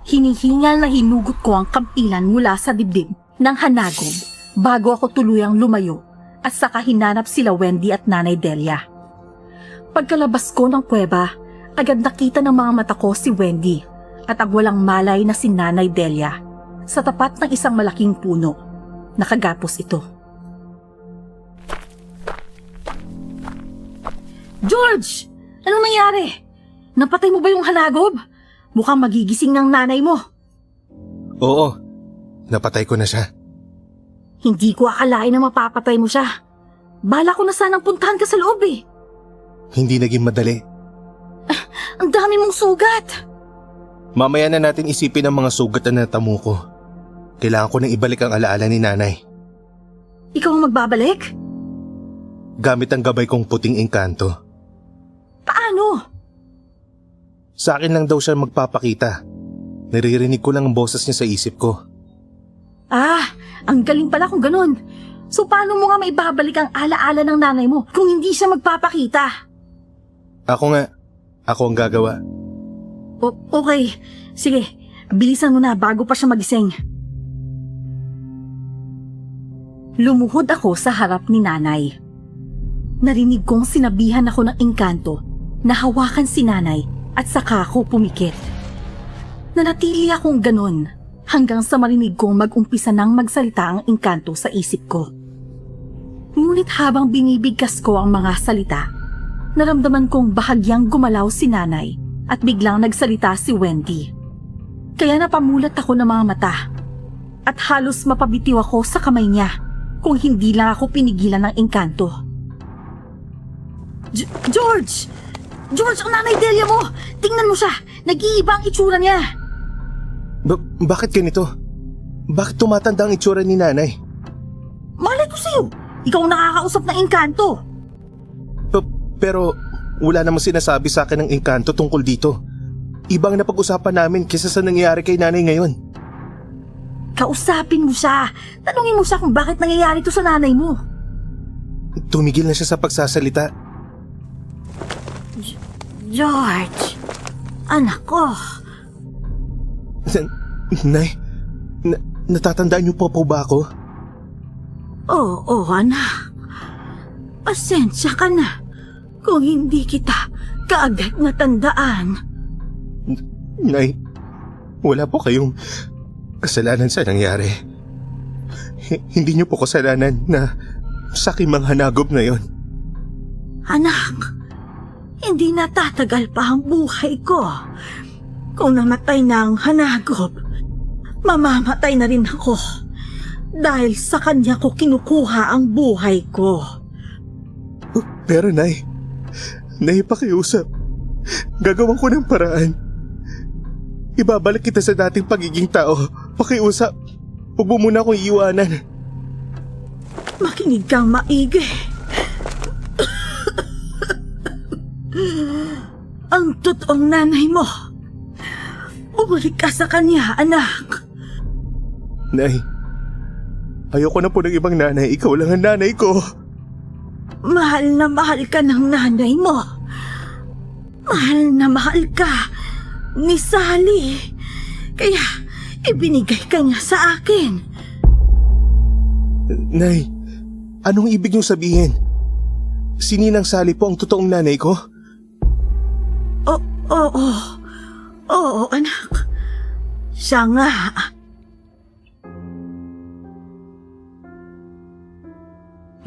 Speaker 2: Hinihingal na hinugot ko ang kampilan mula sa dibdib ng Hanagob bago ako tuluyang lumayo at saka hinanap sila Wendy at Nanay Delia. Pagkalabas ko ng kuweba, agad nakita ng mga mata ko si Wendy at ang walang malay na si Nanay Delia. sa tapat ng isang malaking puno. Nakagapos ito.
Speaker 4: George! Anong nangyari? Napatay mo ba yung hanagob? Mukhang magigising ng nanay mo.
Speaker 1: Oo, napatay ko na siya.
Speaker 4: Hindi ko akalain na mapapatay mo siya. Bala ko na sanang puntahan ka sa loob eh.
Speaker 1: Hindi naging madali.
Speaker 4: Ang dami mong sugat.
Speaker 1: Mamaya na natin isipin ang mga sugat na natamo ko. Kailangan ko nang ibalik ang alaala ni nanay.
Speaker 4: Ikaw ang magbabalik?
Speaker 1: Gamit ang gabay kong puting engkanto.
Speaker 4: Paano?
Speaker 1: Sa akin lang daw siya magpapakita. Naririnig ko lang ang boses niya sa isip ko.
Speaker 4: Ah, ang galing pala kung ganun. So paano mo nga maibabalik ang alaala ng nanay mo kung hindi siya magpapakita?
Speaker 1: Ako ang gagawa.
Speaker 4: Okay, sige, bilisan mo na bago pa siya magising.
Speaker 2: Lumuhod ako sa harap ni nanay. Narinig kong sinabihan ako ng engkanto na hawakan si nanay at saka ako pumikit. Nanatili akong ganun hanggang sa marinig kong mag-umpisa nang magsalita ang engkanto sa isip ko. Ngunit habang binibigkas ko ang mga salita, naramdaman kong bahagyang gumalaw si nanay at biglang nagsalita si Wendy. Kaya napamulat ako ng mga mata at halos mapabitiw ako sa kamay niya kung hindi lang ako pinigilan ng engkanto.
Speaker 4: George! George, ang nanay Delia mo! Tingnan mo siya! Nag-iiba ang itsura niya!
Speaker 1: Bakit ganito? Bakit tumatanda ang itsura ni nanay?
Speaker 4: Malay ko sa'yo! Ikaw ang nakakausap ng engkanto!
Speaker 1: Pero wala namang sinasabi sa akin ng engkanto tungkol dito. Ibang napag-usapan namin kaysa sa nangyayari kay nanay ngayon.
Speaker 4: Kausapin mo siya! Tanungin mo siya kung bakit nangyayari to sa nanay mo!
Speaker 1: Tumigil na siya sa pagsasalita.
Speaker 4: George! Anak ko!
Speaker 1: Nay, natatandaan niyo po ba ako?
Speaker 4: Oo, anak. Pasensya ka na kung hindi kita kaagad natandaan.
Speaker 1: Nay, wala po kayong kasalanan sa nangyari. Hindi niyo po kasalanan na sa aking mga hanagop na yon.
Speaker 4: Anak, hindi natatagal pa ang buhay ko. Kung namatay na ang hanagop, mamamatay na rin ako. Dahil sa kanya ko kinukuha ang buhay ko.
Speaker 1: Pero Nay, pakiusap. Gagawin ko ng paraan. Ibabalik kita sa dating pagiging tao. Pakiusap. Huwag mo muna akong iiwanan.
Speaker 4: Makinig kang maigi. Ang totoong nanay mo. Bumalik ka sa kanya, anak.
Speaker 1: Nay, ayoko na po ng ibang nanay. Ikaw lang ang nanay ko.
Speaker 4: Mahal na mahal ka ng nanay mo. Mahal na mahal ka ni Sally. Kaya ibinigay ka niya sa akin.
Speaker 1: Nay, anong ibig niyong sabihin? Si Ninang Sally po ang totoong nanay ko?
Speaker 4: Oo, anak. Siya nga.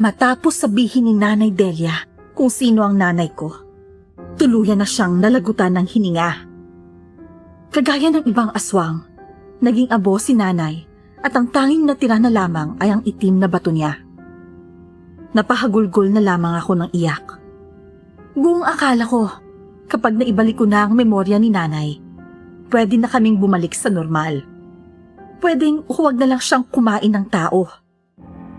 Speaker 2: Matapos sabihin ni Nanay Delia kung sino ang nanay ko, tuluyan na siyang nalagutan ng hininga. Kagaya ng ibang aswang, naging abo si nanay at ang tanging natira na lamang ay ang itim na bato niya. Napahagulgol na lamang ako ng iyak. Buong akala ko, kapag naibalik ko na ang memorya ni nanay, pwede na kaming bumalik sa normal. Pwedeng huwag na lang siyang kumain ng tao.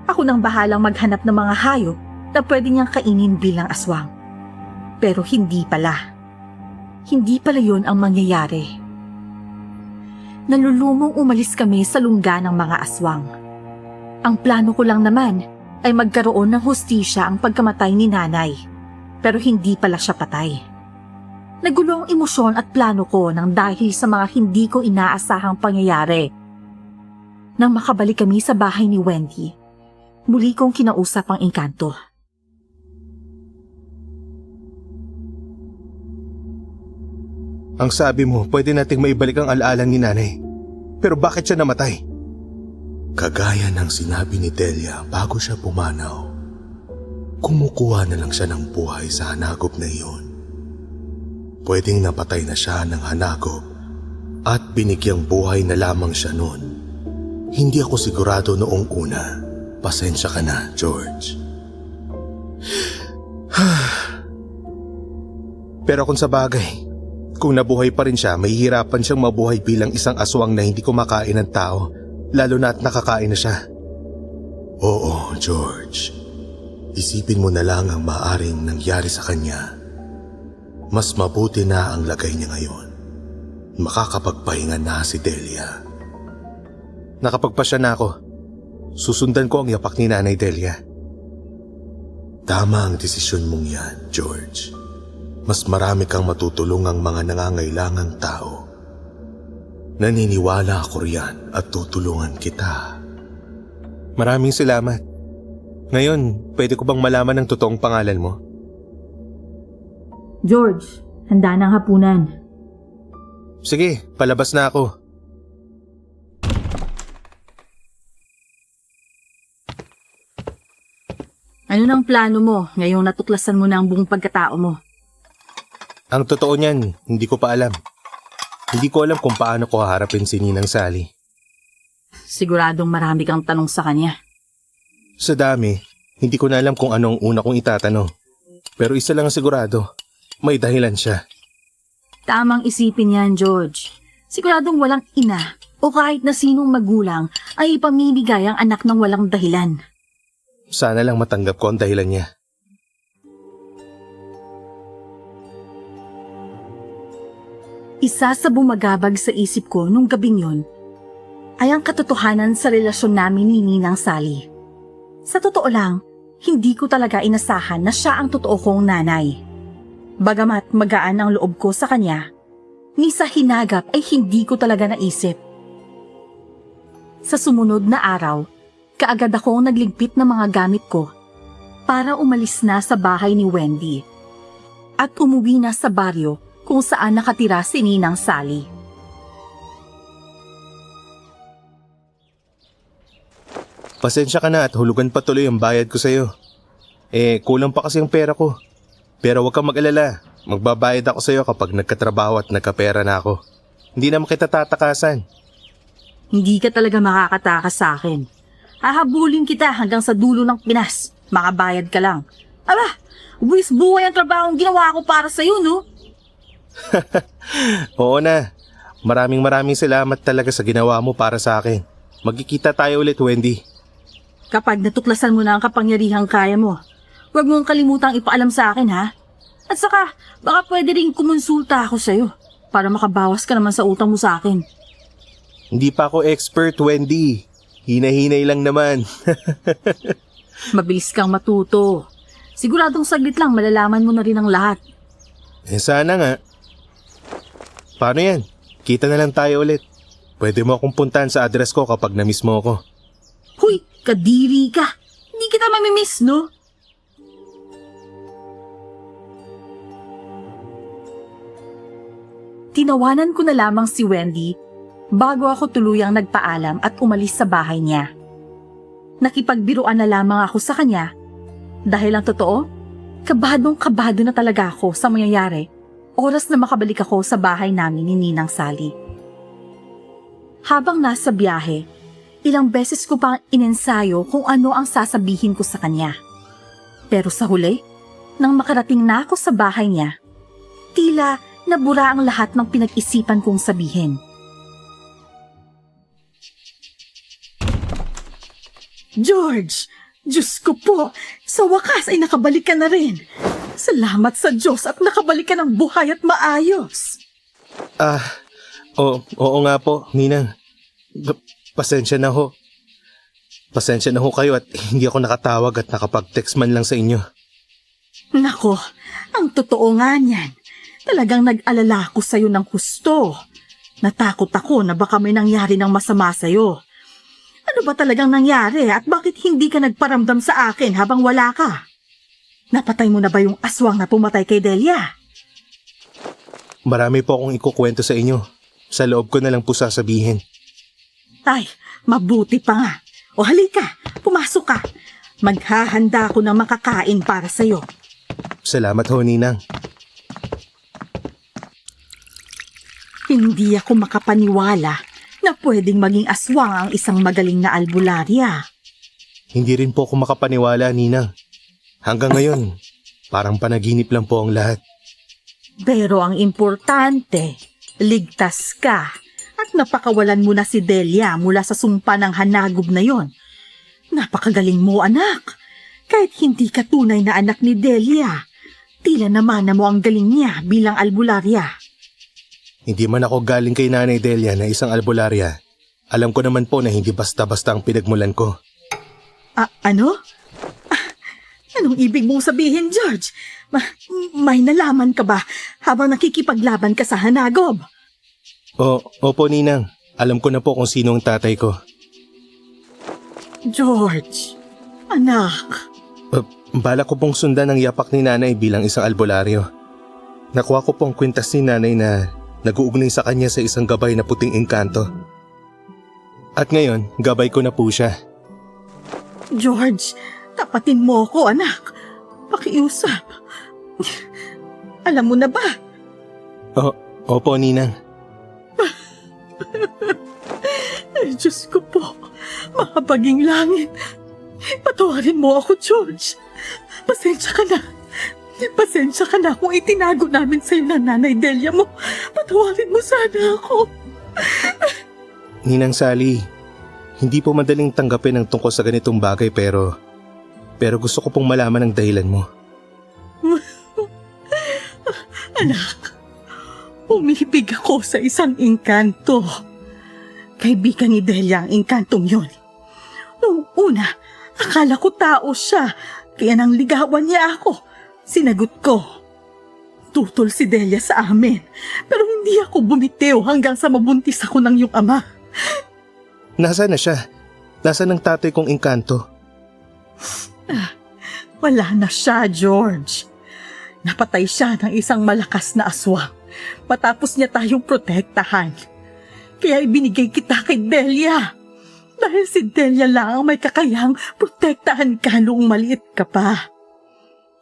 Speaker 2: Ako nang bahalang maghanap ng mga hayop na pwede niyang kainin bilang aswang. Pero hindi pala. Hindi pala yun ang mangyayari. Nalulumong umalis kami sa lungga ng mga aswang. Ang plano ko lang naman ay magkaroon ng hustisya ang pagkamatay ni nanay. Pero hindi pala siya patay. Nagulo ang emosyon at plano ko nang dahil sa mga hindi ko inaasahang pangyayari. Nang makabalik kami sa bahay ni Wendy, muli kong kinausap ang engkanto.
Speaker 1: Ang sabi mo, pwede nating maibalik ang alaala ni nanay. Pero bakit siya namatay?
Speaker 3: Kagaya ng sinabi ni Delia bago siya pumanaw, kumukuha na lang siya ng buhay sa hanagop na iyon. Pwedeng napatay na siya ng hanagop at binigyang buhay na lamang siya noon. Hindi ako sigurado noong una. Pasensya ka na, George.
Speaker 1: Pero kung sa bagay, kung nabuhay pa rin siya, mahihirapan siyang mabuhay bilang isang aswang na hindi kumakain ng tao, lalo na at nakakain na siya.
Speaker 3: Oo, George. Isipin mo na lang ang maaring nangyari sa kanya. Mas mabuti na ang lagay niya ngayon. Makakapagpahinga na si Delia.
Speaker 1: Nakapagpasya na ako. Susundan ko ang yapak ni Nanay Delia.
Speaker 3: Tama ang desisyon mong yan, George. Mas marami kang matutulungang mga nangangailangang tao. Naniniwala ako riyan at tutulungan kita.
Speaker 1: Maraming salamat. Ngayon, pwede ko bang malaman ang totoong pangalan mo?
Speaker 4: George, handa ng hapunan.
Speaker 1: Sige, palabas na ako.
Speaker 4: Ano nang plano mo ngayong natuklasan mo na ang buong pagkatao mo?
Speaker 1: Ang totoo niyan, hindi ko pa alam. Hindi ko alam kung paano ko haharapin si Ninang Sally.
Speaker 4: Siguradong marami kang tanong sa kanya.
Speaker 1: Sa dami, hindi ko na alam kung anong una kong itatanong. Pero isa lang ang sigurado, may dahilan siya.
Speaker 4: Tamang isipin yan, George. Siguradong walang ina o kahit na sinong magulang ay ipamimigay ang anak ng walang dahilan.
Speaker 1: Sana lang matanggap ko ang dahilan niya.
Speaker 2: Isa sa bumagabag sa isip ko nung gabing yon ay ang katotohanan sa relasyon namin ni Ninang Sally. Sa totoo lang, hindi ko talaga inasahan na siya ang totoo kong nanay. Bagamat magaan ang loob ko sa kanya, ni sa hinagap ay hindi ko talaga naisip. Sa sumunod na araw, kaagad akong nagligpit ng mga gamit ko para umalis na sa bahay ni Wendy at umuwi na sa baryo kung saan nakatira si Ninang Sally.
Speaker 1: Pasensya ka na at hulugan pa tuloy ang bayad ko sa'yo. Kulang pa kasi ang pera ko. Pero huwag kang mag-alala. Magbabayad ako sa'yo kapag nagkatrabaho at nagkapera na ako. Hindi naman kita tatakasan.
Speaker 4: Hindi ka talaga makakatakas sa akin. Hahabulin kita hanggang sa dulo ng Pinas. Makabayad ka lang. Aba, buwis buhay ang trabaho ang ginawa ko para sa'yo, no?
Speaker 1: Oo na. Maraming salamat talaga sa ginawa mo para sa akin. Magkikita tayo ulit, Wendy.
Speaker 4: Kapag natuklasan mo na ang kapangyarihang kaya mo, huwag mong kalimutang ipaalam sa akin, ha? At saka, baka pwede rin kumonsulta ako sa'yo para makabawas ka naman sa utang mo sa akin.
Speaker 1: Hindi pa ako expert, Wendy. Hinahinay lang naman.
Speaker 4: Mabilis kang matuto. Siguradong saglit lang malalaman mo na rin ang lahat.
Speaker 1: Sana nga. Paano yan? Kita na lang tayo ulit. Pwede mo akong puntahan sa address ko kapag na-miss mo ako.
Speaker 4: Huy, kadiri ka. Hindi kita mamimiss, no?
Speaker 2: Tinawanan ko na lamang si Wendy bago ako tuluyang nagpaalam at umalis sa bahay niya. Nakipagbiruan na lamang ako sa kanya dahil ang totoo, kabadong-kabado na talaga ako sa mangyayari oras na makabalik ako sa bahay namin ni Ninang Sally. Habang nasa biyahe, ilang beses ko pang inensayo kung ano ang sasabihin ko sa kanya. Pero sa huli, nang makarating na ako sa bahay niya, tila nabura ang lahat ng pinag-isipan kong sabihin. George! Diyos ko po! Sa wakas ay nakabalik ka na rin! Salamat sa Diyos at nakabalik ka ng buhay at maayos!
Speaker 1: Oo nga po, Ninang. Pasensya na ho. Pasensya na ho kayo at hindi ako nakatawag at nakapag-text man lang sa inyo.
Speaker 2: Nako, ang totoo nga niyan. Talagang nag-alala ako sa'yo ng husto. Natakot ako na baka may nangyari ng masama sa'yo. Ano ba talagang nangyari at bakit hindi ka nagparamdam sa akin habang wala ka? Napatay mo na ba yung aswang na pumatay kay Delia?
Speaker 1: Marami po akong ikukwento sa inyo. Sa loob ko na lang po sasabihin.
Speaker 2: Ay, mabuti pa nga.
Speaker 4: O halika, pumasok ka. Maghahanda ako ng makakain para sa'yo.
Speaker 1: Salamat ho, Ninang.
Speaker 4: Hindi ako makapaniwala na pwedeng maging aswang ang isang magaling na albularya.
Speaker 1: Hindi rin po ako makapaniwala, Ninang. Hanggang ngayon, parang panaginip lang po ang lahat.
Speaker 4: Pero ang importante, ligtas ka at napakawalan mo na si Delia mula sa sumpa ng hanagob na yon. Napakagaling mo, anak. Kahit hindi ka tunay na anak ni Delia, tila naman na mo ang galing niya bilang albularya.
Speaker 1: Hindi man ako galing kay Nanay Delia na isang albularya. Alam ko naman po na hindi basta-basta ang pinagmulan ko.
Speaker 4: Ano? Anong ibig mong sabihin, George? May nalaman ka ba habang nakikipaglaban ka sa hanagob?
Speaker 1: Opo, Ninang. Alam ko na po kung sino ang tatay ko.
Speaker 4: George, anak.
Speaker 1: Balak ko pong sundan ang yapak ni Nanay bilang isang albularyo. Nakuha ko pong kwintas ni Nanay na nag-uugnay sa kanya sa isang gabay na puting engkanto. At ngayon, gabay ko na po siya.
Speaker 4: George, tapatin mo ako, anak. Pakiusap. Alam mo na ba?
Speaker 1: Opo, Ninang.
Speaker 4: Ay, Diyos ko po. Makapaging langit. Patawarin mo ako, George. Pasensya ka na. Pasensya ka na kung itinago namin sa'yo na Nanay Delia mo. Patawarin mo sana ako.
Speaker 1: Ninang Sally, hindi po madaling tanggapin ang tungkol sa ganitong bagay pero gusto ko pong malaman ang dahilan mo.
Speaker 4: Anak, umibig ako sa isang engkanto. Kaibigan ni Delia ang engkantong yon. Noong una, akala ko tao siya, kaya nang ligawan niya ako. Sinagot ko. Tutol si Delia sa amin, pero hindi ako bumitiw hanggang sa mabuntis ako ng iyong ama.
Speaker 1: Nasaan na siya? Nasaan ang tatay kong engkanto?
Speaker 4: Wala na siya, George. Napatay siya ng isang malakas na aswang matapos niya tayong protektahan. Kaya ibinigay kita kay Delia. Dahil si Delia lang ang may kakayang protektahan ka noong maliit ka pa.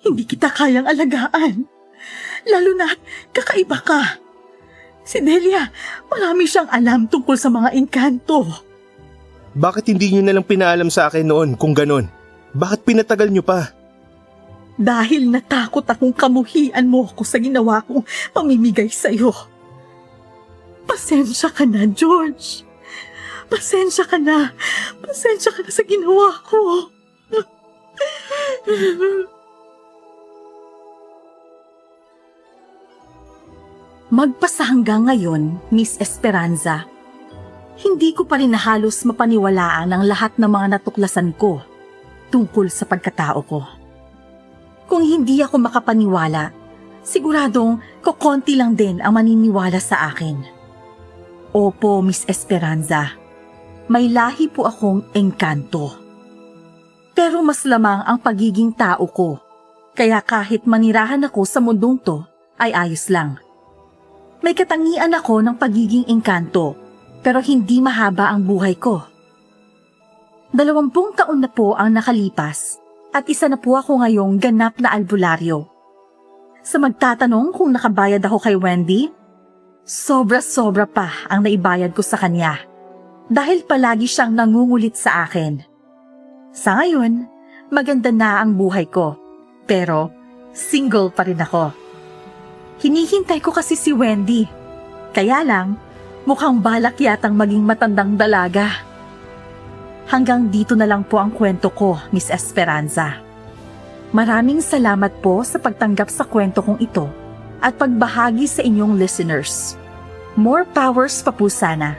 Speaker 4: Hindi kita kayang alagaan. Lalo na't kakaiba ka. Si Delia, marami siyang alam tungkol sa mga engkanto.
Speaker 1: Bakit hindi niyo nalang pinaalam sa akin noon kung ganon? Bakit pinatagal niyo pa?
Speaker 4: Dahil natakot akong kamuhian mo ako sa ginawa kong pamimigay sa'yo. Pasensya ka na, George. Pasensya ka na. Pasensya ka na sa ginawa ko.
Speaker 2: Magpasa hanggang ngayon, Miss Esperanza, hindi ko pa rin halos mapaniwalaan ang lahat ng mga natuklasan ko tungkol sa pagkatao ko. Kung hindi ako makapaniwala, siguradong kokonti lang din ang maniniwala sa akin. Opo, Miss Esperanza, may lahi po akong engkanto. Pero mas lamang ang pagiging tao ko, kaya kahit manirahan ako sa mundong to, ay ayos lang. May katangian ako ng pagiging engkanto, pero hindi mahaba ang buhay ko. 20 taon na po ang nakalipas at isa na po ako ngayong ganap na albularyo. Sa magtatanong kung nakabayad ako kay Wendy, sobra-sobra pa ang naibayad ko sa kanya dahil palagi siyang nangungulit sa akin. Sa ngayon, maganda na ang buhay ko, pero single pa rin ako. Hinihintay ko kasi si Wendy, kaya lang mukhang balak yatang maging matandang dalaga. Hanggang dito na lang po ang kwento ko, Miss Esperanza. Maraming salamat po sa pagtanggap sa kwento kong ito at pagbahagi sa inyong listeners. More powers pa po sana.